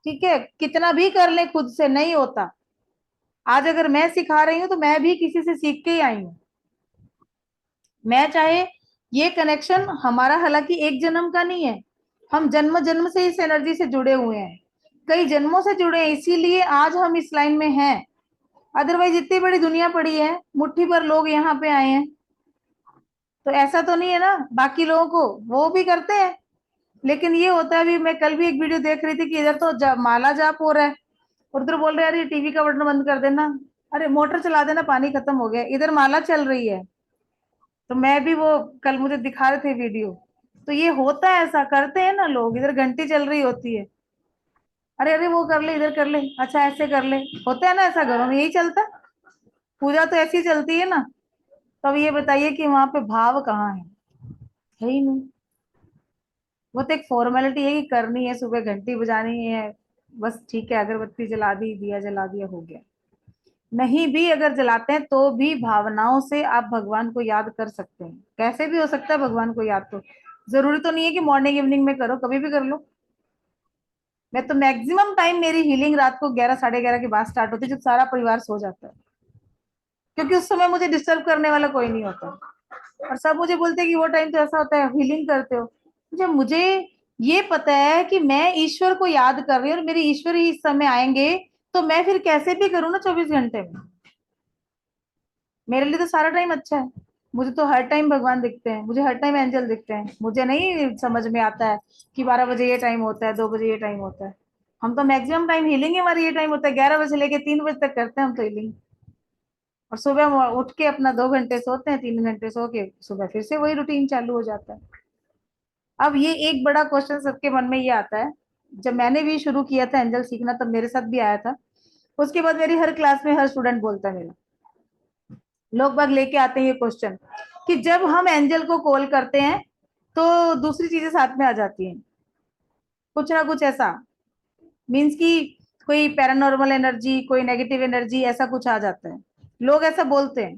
ठीक है, कितना भी कर ले, खुद से नहीं होता। आज अगर मैं सिखा रही हूँ तो मैं भी किसी से सीख के ही आई हूँ। मैं चाहे, ये कनेक्शन हमारा हालांकि एक जन्म का नहीं है, हम जन्म जन्म से इस एनर्जी से जुड़े हुए हैं, कई जन्मों से जुड़े हैं, इसीलिए आज हम इस लाइन में हैं। अदरवाइज इतनी बड़ी दुनिया पड़ी है, मुट्ठी भर लोग यहाँ पे आए हैं, तो ऐसा तो नहीं है ना बाकी लोगों को, वो भी करते हैं। लेकिन ये होता है, अभी मैं कल भी एक वीडियो देख रही थी कि इधर तो माला जाप हो रहा है, और उधर बोल रहे हैं अरे टीवी का बटन बंद कर देना, अरे मोटर चला देना, पानी खत्म हो गया, इधर माला चल रही है। तो मैं भी, वो कल मुझे दिखा रहे थे वीडियो, तो ये होता है, ऐसा करते हैं ना लोग, इधर घंटी चल रही होती है, अरे अरे वो कर ले, इधर कर ले, अच्छा ऐसे कर ले, होता है ना ऐसा, घरों में यही चलता है, पूजा तो ऐसी चलती है ना। तो अब ये बताइए कि वहां पे भाव कहाँ है ही नहीं। वो तो एक फॉर्मेलिटी है कि करनी है, सुबह घंटी बजानी है, बस ठीक है, अगरबत्ती जला दी, दिया जला दिया, हो गया। नहीं भी अगर जलाते हैं तो भी भावनाओं से आप भगवान को याद कर सकते हैं, कैसे भी हो सकता है भगवान को याद। तो जरूरी तो नहीं है कि मॉर्निंग इवनिंग में करो, कभी भी कर लो। मैं तो मैक्सिमम टाइम मेरी हीलिंग रात को 11 साढ़े 11 के बाद स्टार्ट होती है, जब सारा परिवार सो जाता है, क्योंकि उस समय मुझे डिस्टर्ब करने वाला कोई नहीं होता। और सब मुझे बोलते हैं कि वो टाइम तो ऐसा होता है हीलिंग करते हो। जब मुझे ये पता है कि मैं ईश्वर को याद कर रही हूँ और मेरे ईश्वर ही इस समय आएंगे, तो मैं फिर कैसे भी करूँ ना 24 घंटे में, मेरे लिए तो सारा टाइम अच्छा है। मुझे तो हर टाइम भगवान दिखते हैं, मुझे हर टाइम एंजल दिखते हैं। मुझे नहीं समझ में आता है कि 12 बजे ये टाइम होता है, 2 बजे ये टाइम होता है। हम तो मैक्सिमम टाइम हीलिंग ही हमारी ये टाइम होता है, 11 बजे लेके 3 बजे तक करते हैं हम तो हीलिंग। और सुबह उठ के अपना 2 घंटे सोते हैं, 3 घंटे सो के सुबह फिर से वही रूटीन चालू हो जाता है। अब ये एक बड़ा क्वेश्चन सबके मन में ये आता है, जब मैंने भी शुरू किया था एंजल सीखना, तब मेरे साथ भी आया था। उसके बाद मेरी हर क्लास में हर स्टूडेंट बोलता है, मेरा लोग बाग लेके आते हैं ये क्वेश्चन, कि जब हम एंजल को कॉल करते हैं तो दूसरी चीजें साथ में आ जाती हैं, कुछ ना कुछ ऐसा, मीन्स कि कोई पैरानॉर्मल एनर्जी, कोई नेगेटिव एनर्जी, ऐसा कुछ आ जाता है। लोग ऐसा बोलते हैं,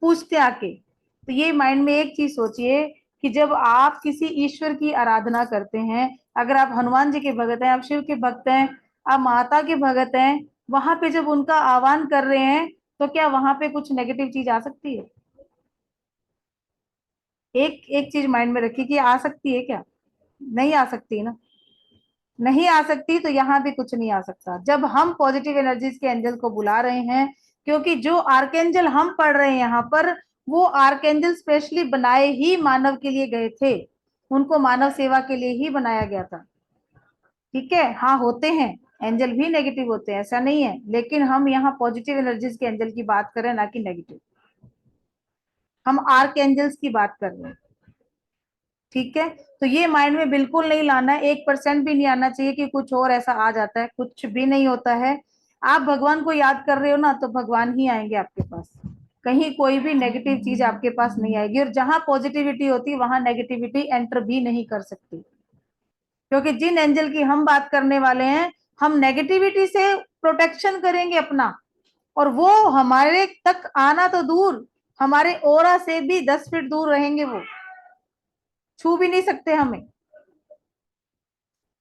पूछते आके। तो ये माइंड में एक चीज सोचिए कि जब आप किसी ईश्वर की आराधना करते हैं, अगर आप हनुमान जी के भगत हैं, आप शिव के भक्त हैं, आप माता के भगत हैं, वहां पे जब उनका आह्वान कर रहे हैं, तो क्या वहां पे कुछ नेगेटिव चीज आ सकती है? एक एक चीज माइंड में रखिए कि आ सकती है क्या? नहीं आ सकती ना, नहीं आ सकती, तो यहाँ भी कुछ नहीं आ सकता जब हम पॉजिटिव एनर्जीज के एंजल को बुला रहे हैं। क्योंकि जो आर्केंजल हम पढ़ रहे हैं यहाँ पर, वो आर्केंजल स्पेशली बनाए ही मानव के लिए गए थे, उनको मानव सेवा के लिए ही बनाया गया था। ठीक है, हाँ होते हैं एंजल भी नेगेटिव होते हैं, ऐसा नहीं है, लेकिन हम यहाँ पॉजिटिव एनर्जीज के एंजल की बात करें, ना कि नेगेटिव। हम आर्क एंजल्स की बात कर रहे हैं, ठीक है। तो ये माइंड में बिल्कुल नहीं लाना है, 1% भी नहीं आना चाहिए कि कुछ और ऐसा आ जाता है, कुछ भी नहीं होता है। आप भगवान को याद कर रहे हो ना, तो भगवान ही आएंगे आपके पास, कहीं कोई भी नेगेटिव चीज आपके पास नहीं आएगी। और जहां पॉजिटिविटी होती है वहां नेगेटिविटी एंटर भी नहीं कर सकती, क्योंकि जिन एंजल की हम बात करने वाले हैं, हम नेगेटिविटी से प्रोटेक्शन करेंगे अपना, और वो हमारे तक आना तो दूर, हमारे ओरा से भी 10 फीट दूर रहेंगे, वो छू भी नहीं सकते हमें।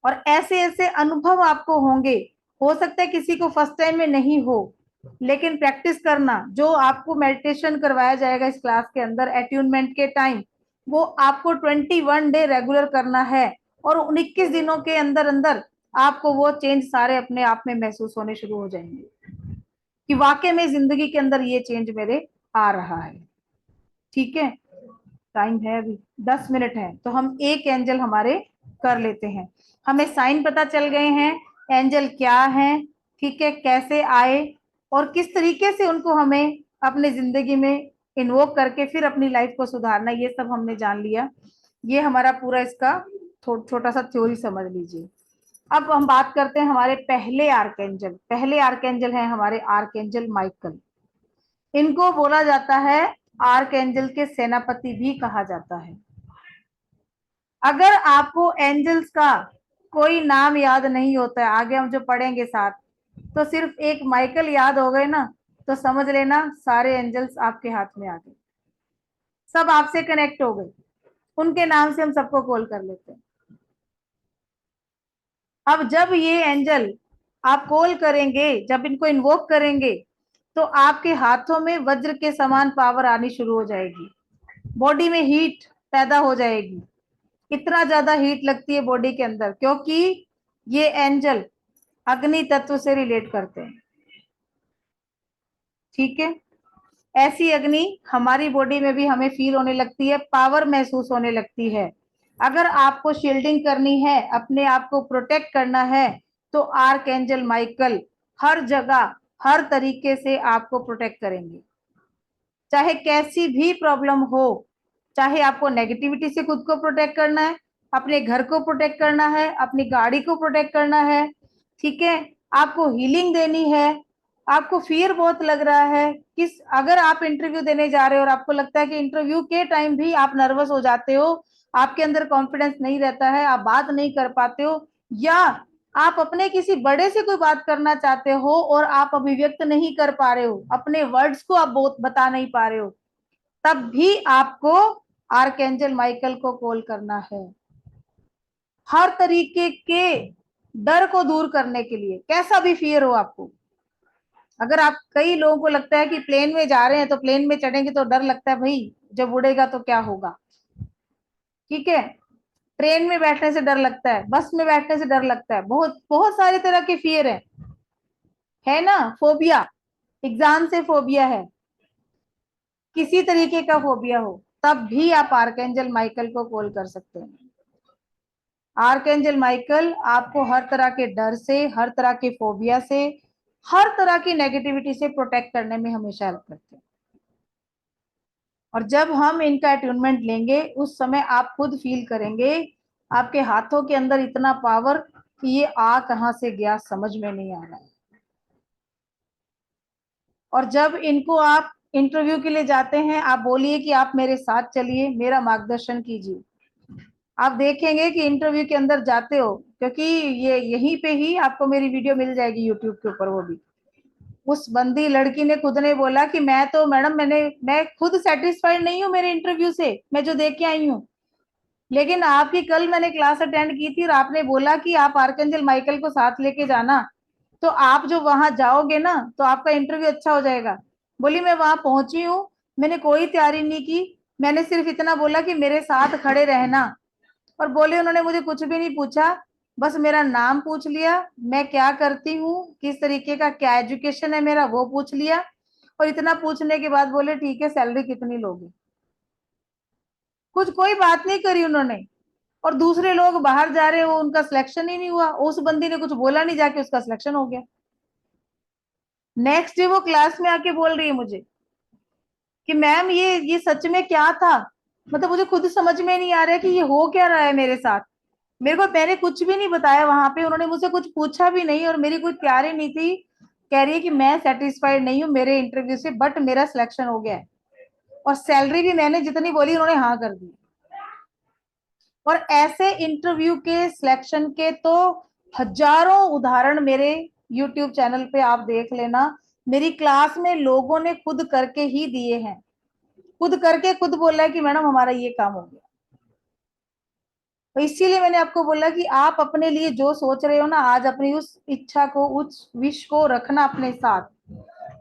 और ऐसे ऐसे अनुभव आपको होंगे, हो सकता है किसी को फर्स्ट टाइम में नहीं हो, लेकिन प्रैक्टिस करना, जो आपको मेडिटेशन करवाया जाएगा इस क्लास के अंदर एट्यूनमेंट के टाइम, वो आपको 21 डे रेगुलर करना है और 21 दिनों के अंदर अंदर आपको वो चेंज सारे अपने आप में महसूस होने शुरू हो जाएंगे कि वाकई में जिंदगी के अंदर ये चेंज मेरे आ रहा है। ठीक है, टाइम है अभी 10 मिनट है, तो हम एक एंजल हमारे कर लेते हैं। हमें साइन पता चल गए हैं, एंजल क्या है, ठीक है, कैसे आए और किस तरीके से उनको हमें अपने जिंदगी में इन्वोक करके फिर अपनी लाइफ को सुधारना, ये सब हमने जान लिया। ये हमारा पूरा इसका छोटा सा थ्योरी समझ लीजिए। अब हम बात करते हैं हमारे पहले आर्कएंजल। पहले आर्कएंजल है हमारे आर्कएंजल माइकल। इनको बोला जाता है आर्कएंजल के सेनापति भी कहा जाता है। अगर आपको एंजल्स का कोई नाम याद नहीं होता है, आगे हम जो पढ़ेंगे साथ, तो सिर्फ एक माइकल याद हो गए ना, तो समझ लेना सारे एंजल्स आपके हाथ में आ गए, सब आपसे कनेक्ट हो गए। उनके नाम से हम सबको कॉल कर लेते हैं। अब जब ये एंजल आप कॉल करेंगे, जब इनको इन्वोक करेंगे, तो आपके हाथों में वज्र के समान पावर आनी शुरू हो जाएगी, बॉडी में हीट पैदा हो जाएगी। इतना ज्यादा हीट लगती है बॉडी के अंदर, क्योंकि ये एंजल अग्नि तत्व से रिलेट करते हैं। ठीक है, ऐसी अग्नि हमारी बॉडी में भी हमें फील होने लगती है, पावर महसूस होने लगती है। अगर आपको शील्डिंग करनी है, अपने आप को प्रोटेक्ट करना है, तो आर्कएंजल माइकल हर जगह हर तरीके से आपको प्रोटेक्ट करेंगे। चाहे कैसी भी प्रॉब्लम हो, चाहे आपको नेगेटिविटी से खुद को प्रोटेक्ट करना है, अपने घर को प्रोटेक्ट करना है, अपनी गाड़ी को प्रोटेक्ट करना है, ठीक है, आपको हीलिंग देनी है, आपको फियर बहुत लग रहा है, किस अगर आप इंटरव्यू देने जा रहे हो और आपको लगता है कि इंटरव्यू के टाइम भी आप नर्वस हो जाते हो, आपके अंदर कॉन्फिडेंस नहीं रहता है, आप बात नहीं कर पाते हो, या आप अपने किसी बड़े से कोई बात करना चाहते हो और आप अभिव्यक्त नहीं कर पा रहे हो, अपने वर्ड्स को आप बहुत बता नहीं पा रहे हो, तब भी आपको आर्कएंजल माइकल को कॉल करना है, हर तरीके के डर को दूर करने के लिए। कैसा भी फियर हो आपको, अगर आप, कई लोगों को लगता है कि प्लेन में जा रहे हैं तो प्लेन में चढ़ेंगे तो डर लगता है, भाई जब उड़ेगा तो क्या होगा, ठीक है, ट्रेन में बैठने से डर लगता है, बस में बैठने से डर लगता है, बहुत बहुत सारे तरह के फियर है ना, फोबिया, एग्जाम से फोबिया है, किसी तरीके का फोबिया हो, तब भी आप आर्कएंजल माइकल को कॉल कर सकते हैं। आर्कएंजल माइकल आपको हर तरह के डर से, हर तरह के फोबिया से, हर तरह की नेगेटिविटी से प्रोटेक्ट करने में हमेशा हेल्प करते हैं। और जब हम इनका अट्यूनमेंट लेंगे, उस समय आप खुद फील करेंगे आपके हाथों के अंदर इतना पावर कि ये आ कहां से गया समझ में नहीं आ रहा है। और जब इनको आप इंटरव्यू के लिए जाते हैं, आप बोलिए कि आप मेरे साथ चलिए, मेरा मार्गदर्शन कीजिए, आप देखेंगे कि इंटरव्यू के अंदर जाते हो, क्योंकि ये यहीं पे ही आपको मेरी वीडियो मिल जाएगी यूट्यूब के ऊपर। वो भी उस बंदी लड़की ने खुद ने बोला कि मैं तो मैडम मैं खुद सेटिस्फाइड नहीं हूँ मेरे इंटरव्यू से, मैं जो देख के आई हूँ, लेकिन आपकी कल मैंने क्लास अटेंड की थी और आपने बोला कि आप आर्कएंजल माइकल को साथ लेके जाना, तो आप जो वहां जाओगे ना तो आपका इंटरव्यू अच्छा हो जाएगा। बोली मैं वहां पहुंची हूँ, मैंने कोई तैयारी नहीं की, मैंने सिर्फ इतना बोला कि मेरे साथ खड़े रहना, और बोले उन्होंने मुझे कुछ भी नहीं पूछा, बस मेरा नाम पूछ लिया, मैं क्या करती हूँ, किस तरीके का क्या एजुकेशन है मेरा, वो पूछ लिया, और इतना पूछने के बाद बोले ठीक है सैलरी कितनी लोगे। कुछ कोई बात नहीं करी उन्होंने, और दूसरे लोग बाहर जा रहे हो, उनका सिलेक्शन ही नहीं हुआ, उस बंदी ने कुछ बोला नहीं, जाके उसका सिलेक्शन हो गया। नेक्स्ट डे वो क्लास में आके बोल रही है मुझे कि मैम ये सच में क्या था, मतलब मुझे खुद समझ में नहीं आ रहा है कि ये हो क्या रहा है मेरे साथ, मेरे को मैंने कुछ भी नहीं बताया वहां पे, उन्होंने मुझसे कुछ पूछा भी नहीं और मेरी कोई तैयारी नहीं थी। कह रही है कि मैं सेटिस्फाइड नहीं हूँ मेरे इंटरव्यू से, बट मेरा सिलेक्शन हो गया है, और सैलरी भी मैंने जितनी बोली उन्होंने हाँ कर दी। और ऐसे इंटरव्यू के सिलेक्शन के तो हजारों उदाहरण मेरे यूट्यूब चैनल पे आप देख लेना, मेरी क्लास में लोगों ने खुद करके ही दिए हैं, खुद करके खुद बोला है कि मैडम हमारा ये काम हो गया। तो इसीलिए मैंने आपको बोला कि आप अपने लिए जो सोच रहे हो ना, आज अपनी उस इच्छा को, उस विश को रखना अपने साथ,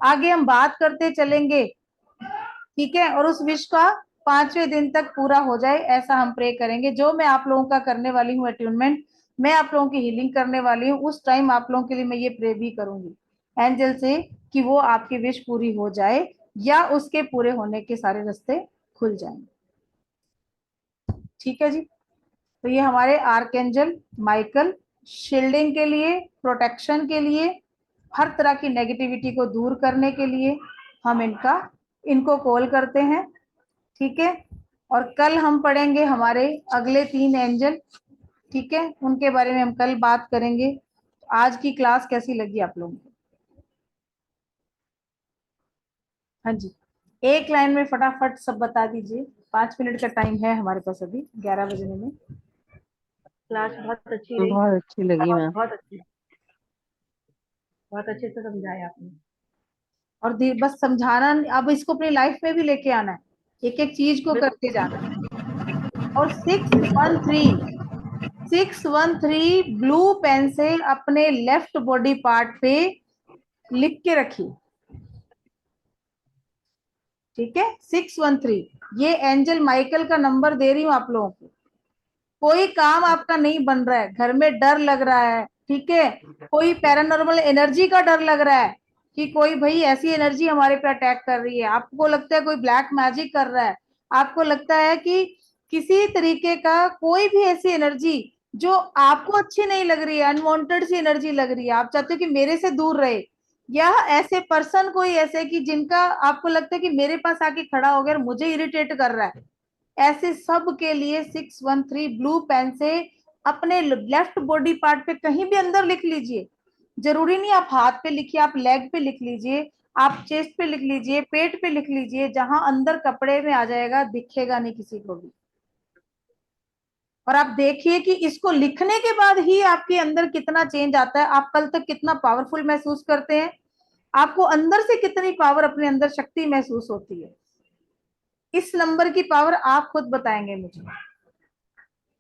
आगे हम बात करते चलेंगे, ठीक है, और उस विश का 5वें दिन तक पूरा हो जाए, ऐसा हम प्रे करेंगे। जो मैं आप लोगों का करने वाली हूँ अट्यूनमेंट, मैं आप लोगों की हीलिंग करने वाली हूँ, उस टाइम आप लोगों के लिए मैं ये प्रे भी करूंगी एंजल से कि वो आपकी विश पूरी हो जाए या उसके पूरे होने के सारे रास्ते खुल जाएंगे। ठीक है जी। तो ये हमारे आर्कएंजल माइकल शील्डिंग के लिए, प्रोटेक्शन के लिए, हर तरह की नेगेटिविटी को दूर करने के लिए हम इनको कॉल करते हैं। ठीक है। और कल हम पढ़ेंगे हमारे अगले 3 एंजल। ठीक है, उनके बारे में हम कल बात करेंगे। आज की क्लास कैसी लगी आप लोगों को? हाँ जी, एक लाइन में फटाफट सब बता दीजिए। 5 मिनट का टाइम है हमारे पास अभी 11 बजने में।
क्लास बहुत अच्छी रही,
बहुत अच्छी लगी मैम।
बहुत अच्छी, बहुत अच्छे से समझाया आपने।
और बस समझाना, अब इसको अपनी लाइफ में भी लेके आना है, एक एक चीज को करके जाना है। और 613 ब्लू पेन से अपने लेफ्ट बॉडी पार्ट पे लिख के रखिए। ठीक है, 613, ये एंजल माइकल का नंबर दे रही हूं आप लोगों को। कोई काम आपका नहीं बन रहा है, घर में डर लग रहा है, ठीक है, कोई पैरानॉर्मल एनर्जी का डर लग रहा है कि कोई भाई ऐसी एनर्जी हमारे पे अटैक कर रही है, आपको लगता है कोई ब्लैक मैजिक कर रहा है, आपको लगता है कि किसी तरीके का कोई भी ऐसी एनर्जी जो आपको अच्छी नहीं लग रही है, अनवांटेड सी एनर्जी लग रही है, आप चाहते हो कि मेरे से दूर रहे, या ऐसे पर्सन कोई ऐसे कि जिनका आपको लगता है कि मेरे पास आके खड़ा हो गया और मुझे इरिटेट कर रहा है, ऐसे सब के लिए 613 ब्लू पेन से अपने लेफ्ट बॉडी पार्ट पे कहीं भी अंदर लिख लीजिए। जरूरी नहीं आप हाथ पे लिखिए, आप लेग पे लिख लीजिए, आप चेस्ट पे लिख लीजिए, पेट पे लिख लीजिए, जहां अंदर कपड़े में आ जाएगा, दिखेगा नहीं किसी को भी। और आप देखिए कि इसको लिखने के बाद ही आपके अंदर कितना चेंज आता है, आप कल तक कितना पावरफुल महसूस करते हैं, आपको अंदर से कितनी पावर, अपने अंदर शक्ति महसूस होती है। इस नंबर की पावर आप खुद बताएंगे मुझे।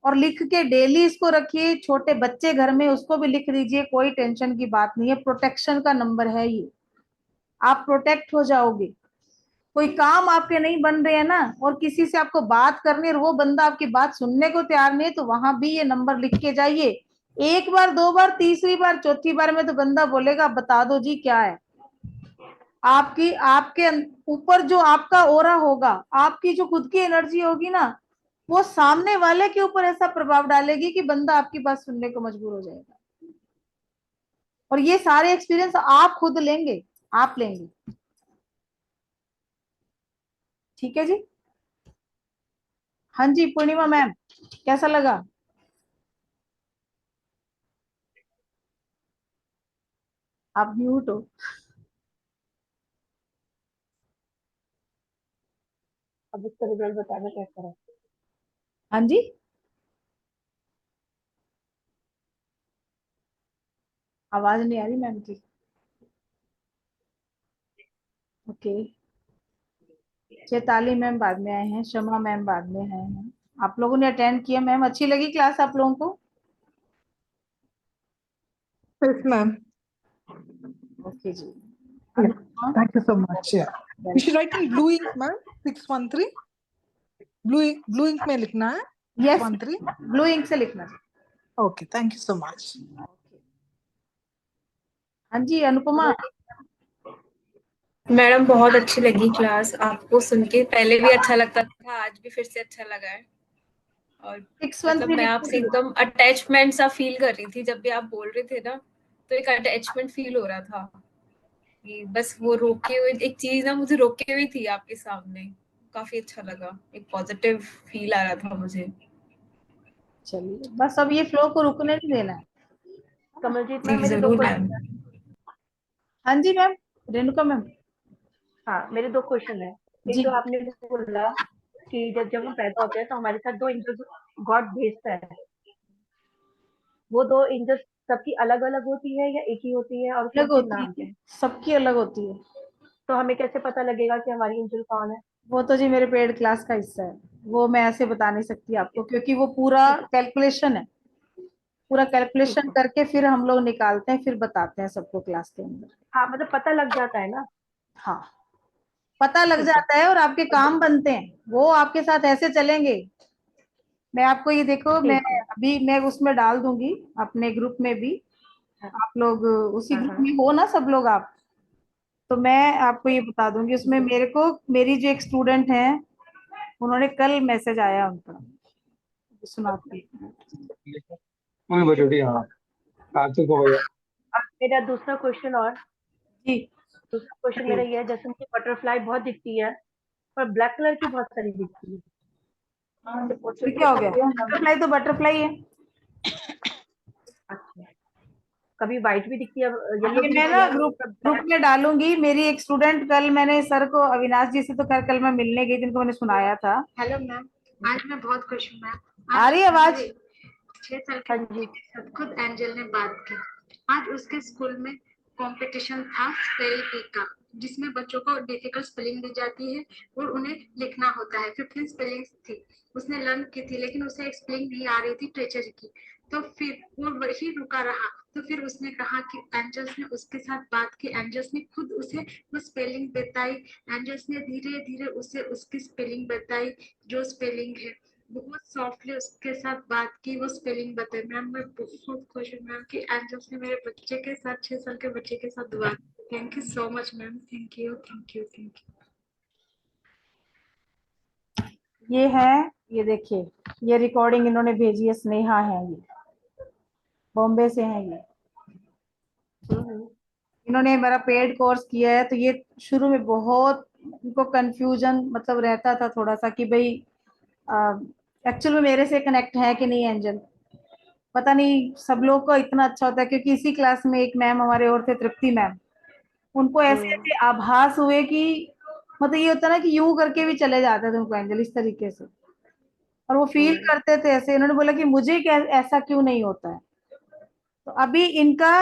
और लिख के डेली इसको रखिए, छोटे बच्चे घर में उसको भी लिख दीजिए, कोई टेंशन की बात नहीं है, प्रोटेक्शन का नंबर है ये, आप प्रोटेक्ट हो जाओगे। कोई काम आपके नहीं बन रहे हैं ना, और किसी से आपको बात करनी है और वो बंदा आपकी बात सुनने को तैयार नहीं है, तो वहां भी ये नंबर लिख के जाइए। एक बार, 2 बार, तीसरी बार, चौथी बार में तो बंदा बोलेगा बता दो जी क्या है। आपकी, आपके ऊपर जो आपका ओरा होगा, आपकी जो खुद की एनर्जी होगी ना, वो सामने वाले के ऊपर ऐसा प्रभाव डालेगी कि बंदा आपकी बात सुनने को मजबूर हो जाएगा। और ये सारे एक्सपीरियंस आप खुद लेंगे, आप लेंगे। ठीक है जी। हाँ जी पूर्णिमा मैम, कैसा लगा? आप म्यूट हो।
अब इसका रिजल्ट बताना कैसा रहा।
हाँ जी, आवाज नहीं आ रही मैम की। ओके, चैताली मैम बाद में आए हैं, शमा मैम बाद में आए हैं। आप लोगों ने अटेंड किया मैम? अच्छी लगी क्लास आप लोगों को?
Yes, ma'am.
ओके जी।
Yeah.
Anupama?
Thank you so much. Yeah. You should write in blue ink, ma'am. 613. Blue ink में लिखना है.
यस,
613.
ब्लू इंक से लिखना है।
Okay. Thank you so much.
हाँ जी अनुपमा।
मैडम बहुत अच्छी लगी क्लास, आपको सुन के पहले भी अच्छा लगता था, आज भी फिर से अच्छा लगा है। और
613
मतलब मैं आपसे एकदम अटैचमेंट सा फील कर रही थी, जब भी आप बोल रहे थे ना, तो एक अटैचमेंट फील हो रहा था कि बस वो रोके हुए एक चीज ना मुझे रोके हुई थी आपके सामने। काफी अच्छा लगा, एक पॉजिटिव फील आ रहा था मुझे।
चलिए, बस अब ये फ्लो को रुकने नहीं देना है।
कमलजीत
जी
मैम, मेरे 2
जरूर मैम।
क्वेश्चन है।
हाँ जी मैम, रेणुका मैम।
हाँ, मेरे 2 क्वेश्चन है। एक
जी,
तो आपने बोला कि जब हम पैदा होते हैं तो हमारे साथ 2 एंजल्स गॉड भेजता है। वो 2 एंजल्स सबकी अलग-अलग होती है या एक ही होती है, और
अलग
कौन-से
होती
नाम
है,
हैं?
सबकी अलग होती है।
तो हमें कैसे पता लगेगा कि हमारी एंजल कौन है?
वो तो जी मेरे पेड क्लास का हिस्सा है, वो मैं ऐसे बता नहीं सकती आपको, क्योंकि वो पूरा
ठीक है,
कैलकुलेशन है। पूरा
ठीक
कैलकुलेशन
है।
करके फिर हम लोग निकालते हैं, फिर बताते हैं सबको क्लास के अंदर।
हाँ, मतलब पता लग जाता है ना?
हाँ, पता लग
ठीक है।
जाता है और आपके काम बनते हैं, वो आपके साथ ऐसे चलेंगे। मैं आपको ये देखो, मैं
ठीक है।
अभी मैं उसमें डाल दूंगी अपने ग्रुप में भी, आप लोग उसी
हाँ
ग्रुप
हाँ
में हो ना सब लोग आप, तो मैं आपको ये बता दूंगी उसमें मेरे को, मेरी जो एक स्टूडेंट है उन्होंने कल मैसेज आया उनका, सुनाती हूँ।
कोई बच्चों हाँ कार्तिक हो गया।
अब मेरा दूसरा क्वेश्चन और
जी
दूसरा क्वेश्चन मेरा ये है, जैसे मुझे बटरफ्लाई बहुत दिखती है पर ब्लैक कलर की बहुत सारी दिखती है।
फिर क्या हो गया, बटरफ्लाई तो बटरफ्लाई है।
अच्छा, कभी व्हाइट भी दिखती है, येलो
ये
भी
मैं
दिखती
ना
है,
ग्रुप
पर
ग्रुप
black।
में डालूंगी। मेरी एक स्टूडेंट, कल मैंने सर को, अविनाश जी से तो खैर कल मैं मिलने गई, जिनको मैंने सुनाया था।
हेलो मैम, आज मैं बहुत खुश हूँ मैम।
आ रही है आवाज?
6 साल के
हाँ
बच्चे
जी।
के साथ खुद एंजल ने बात की। आज उसके स्कूल में कंपटीशन था स्पेल बी का, जिसमें बच्चों को डिफिकल्ट स्पेलिंग दी जाती है और उन्हें लिखना होता है। 15 स्पेलिंग्स थी, उसने लर्न की थी, लेकिन उसे एक स्पेलिंग नहीं आ रही थी ट्रेचर की। तो फिर वो वही रुका रहा। तो फिर उसने कहा कि एंजल्स ने उसके साथ बात की, एंजल्स ने खुद उसे वो स्पेलिंग बताई। एंजल्स ने धीरे धीरे उसे उसकी स्पेलिंग बताई, जो स्पेलिंग है बहुत सॉफ्टली उसके साथ बात की, वो स्पेलिंग बताई। मैम मैं बहुत खुश हूँ मैम कि एंजल्स ने मेरे बच्चे के साथ, 6 साल के बच्चे के साथ बात की। Thank you so much ma'am, thank you thank you thank you.
ये है, ये देखिए, ये रिकॉर्डिंग इन्होंने भेजी है, स्नेहा है ये, बॉम्बे से है ये। इन्होंने मेरा पेड कोर्स किया है, तो ये शुरू में बहुत इनको कंफ्यूजन मतलब रहता था थोड़ा सा कि भाई एक्चुअल में मेरे से कनेक्ट है कि नहीं एंजल, पता नहीं सब लोग को इतना अच्छा होता है, क्योंकि इसी क्लास में एक मैम हमारे और थे, तृप्ति मैम, उनको ऐसे ऐसे आभास हुए कि मतलब ये होता है ना कि यूं करके भी चले जाते थे उनको एंजल इस तरीके से, और वो फील करते थे ऐसे। इन्होंने बोला कि मुझे क्या ऐसा क्यों नहीं होता है। तो अभी इनका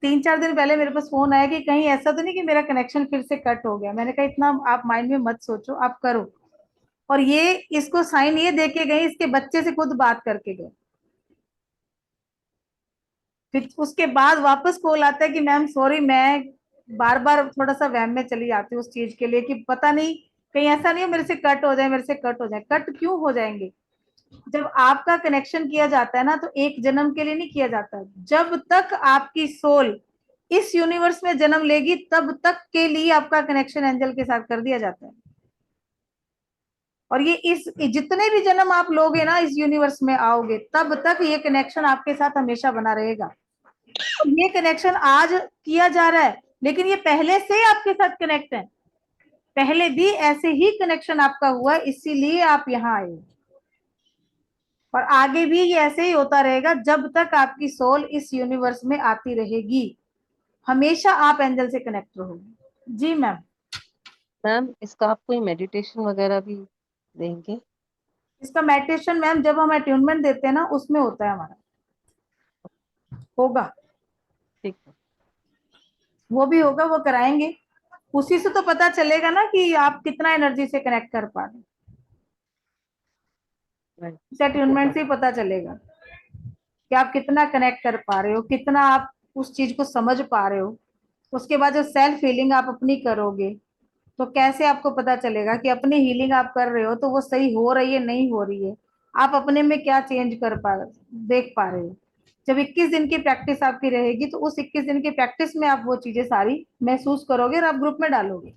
3-4 दिन पहले मेरे पास फोन आया कि कहीं ऐसा तो नहीं कि मेरा कनेक्शन फिर से कट हो गया। मैंने कहा इतना आप माइंड में मत सोचो, आप करो। और ये इसको साइन ये दे के गए, इसके बच्चे से खुद बात करके गए। फिर उसके बाद वापस कॉल आता है कि मैम सॉरी, मैं बार बार थोड़ा सा वहम में चली जाती हूँ उस चीज के लिए, कि पता नहीं कहीं ऐसा नहीं हो मेरे से कट हो जाए, मेरे से कट हो जाए। कट क्यों हो जाएंगे? जब आपका कनेक्शन किया जाता है ना, तो एक जन्म के लिए नहीं किया जाता। जब तक आपकी सोल इस यूनिवर्स में जन्म लेगी, तब तक के लिए आपका कनेक्शन एंजल के साथ कर दिया जाता है। और ये इस जितने भी जन्म आप लोगे ना, इस यूनिवर्स में आओगे, तब तक ये कनेक्शन आपके साथ हमेशा बना रहेगा। तो ये कनेक्शन आज किया जा रहा है, लेकिन ये पहले से आपके साथ कनेक्ट है, पहले भी ऐसे ही कनेक्शन आपका हुआ, इसीलिए आप यहाँ आए। और आगे भी ये ऐसे ही होता रहेगा जब तक आपकी सोल इस यूनिवर्स में आती रहेगी, हमेशा आप एंजल से कनेक्ट रहोगे। जी मैम।
मैम इसका आप कोई मेडिटेशन वगैरह भी देंगे?
इसका मेडिटेशन मैम जब हम अट्यूनमेंट देते हैं ना, उसमें होता है हमारा, होगा,
ठीक है।
वो भी होगा, वो कराएंगे। उसी से तो पता चलेगा ना कि आप कितना एनर्जी से कनेक्ट कर पा रहे हैं। इस अट्यूनमेंट से ही पता चलेगा कि आप कितना कनेक्ट कर पा रहे हो, कितना आप उस चीज को समझ पा रहे हो। उसके बाद जो सेल्फ हीलिंग आप अपनी करोगे, तो कैसे आपको पता चलेगा कि अपनी हीलिंग आप कर रहे हो तो वो सही हो रही है नहीं हो रही है, आप अपने में क्या चेंज कर पा देख पा रहे हो। जब 21 दिन की प्रैक्टिस आपकी रहेगी, तो उस 21 दिन की प्रैक्टिस में आप वो चीजें सारी महसूस करोगे और आप ग्रुप में डालोगे।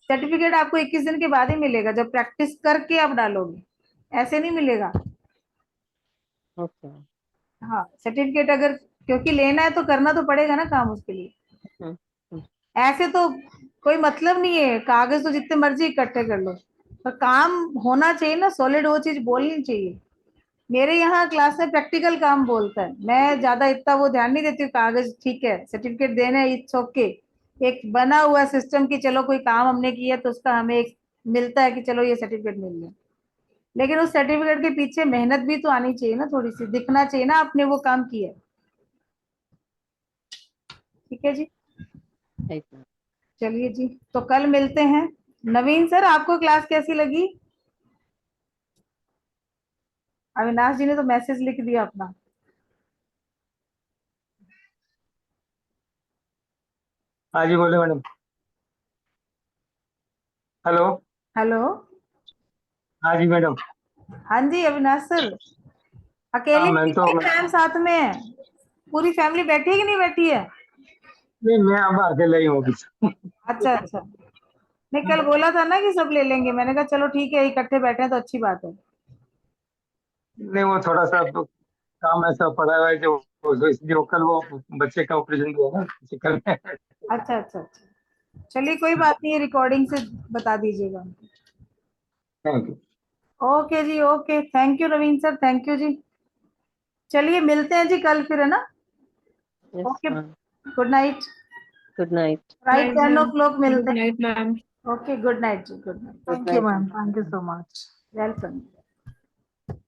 सर्टिफिकेट आपको 21 दिन के बाद ही मिलेगा, जब प्रैक्टिस करके आप डालोगे, ऐसे नहीं मिलेगा।
ओके।
हाँ, सर्टिफिकेट अगर, क्योंकि लेना है तो करना तो पड़ेगा ना काम उसके लिए। ऐसे तो कोई मतलब नहीं है, कागज तो जितने मर्जी इकट्ठे कर लो, पर काम होना चाहिए ना, सॉलिड वो चीज बोलनी चाहिए। मेरे यहाँ क्लास में प्रैक्टिकल काम बोलता है, मैं ज्यादा इतना वो ध्यान नहीं देती हूँ। कागज ठीक है, सर्टिफिकेट देना है, इट्स ओके। एक बना हुआ सिस्टम की चलो कोई काम हमने किया तो उसका हमें एक मिलता है कि चलो ये सर्टिफिकेट मिल गया, लेकिन उस सर्टिफिकेट के पीछे मेहनत भी तो आनी चाहिए ना, थोड़ी सी दिखना चाहिए ना आपने वो काम किया। ठीक है जी, चलिए जी, तो कल मिलते हैं। नवीन सर, आपको क्लास कैसी लगी? अविनाश जी ने तो मैसेज लिख दिया अपना।
हाँ जी बोले मैडम। हेलो।
हेलो।
हाँ जी मैडम।
हाँ जी अविनाश सर,
हाँ
अकेले
मैम, तो
मैम साथ में है, पूरी फैमिली बैठी है कि नहीं बैठी है?
नहीं, मैं अब अकेला ही हूँ अभी।
अच्छा अच्छा, नहीं कल बोला था ना कि सब ले लेंगे, मैंने कहा चलो ठीक है इकट्ठे बैठे हैं तो अच्छी बात है।
नहीं, वो थोड़ा सा तो काम ऐसा पड़ा हुआ है जो इसलिए वो कल वो बच्चे का ऑपरेशन हुआ ना, इसी कल में।
अच्छा अच्छा अच्छा, चलिए कोई बात नहीं, रिकॉर्डिंग से बता दीजिएगा।
Thank you.
ओके जी, okay, thank you Raveen sir, thank you जी। चलिए मिलते हैं जी कल फिर, है ना?
Yes
okay,
ma'am,
good night.
Good night.
Right
night
10
ma'am.
o'clock
good
मिलते
नाइट मैम।
हैं। ओके, गुड नाइट जी, good night.
Good
thank you
night
ma'am,
ma'am.
Thank you so much.
Welcome.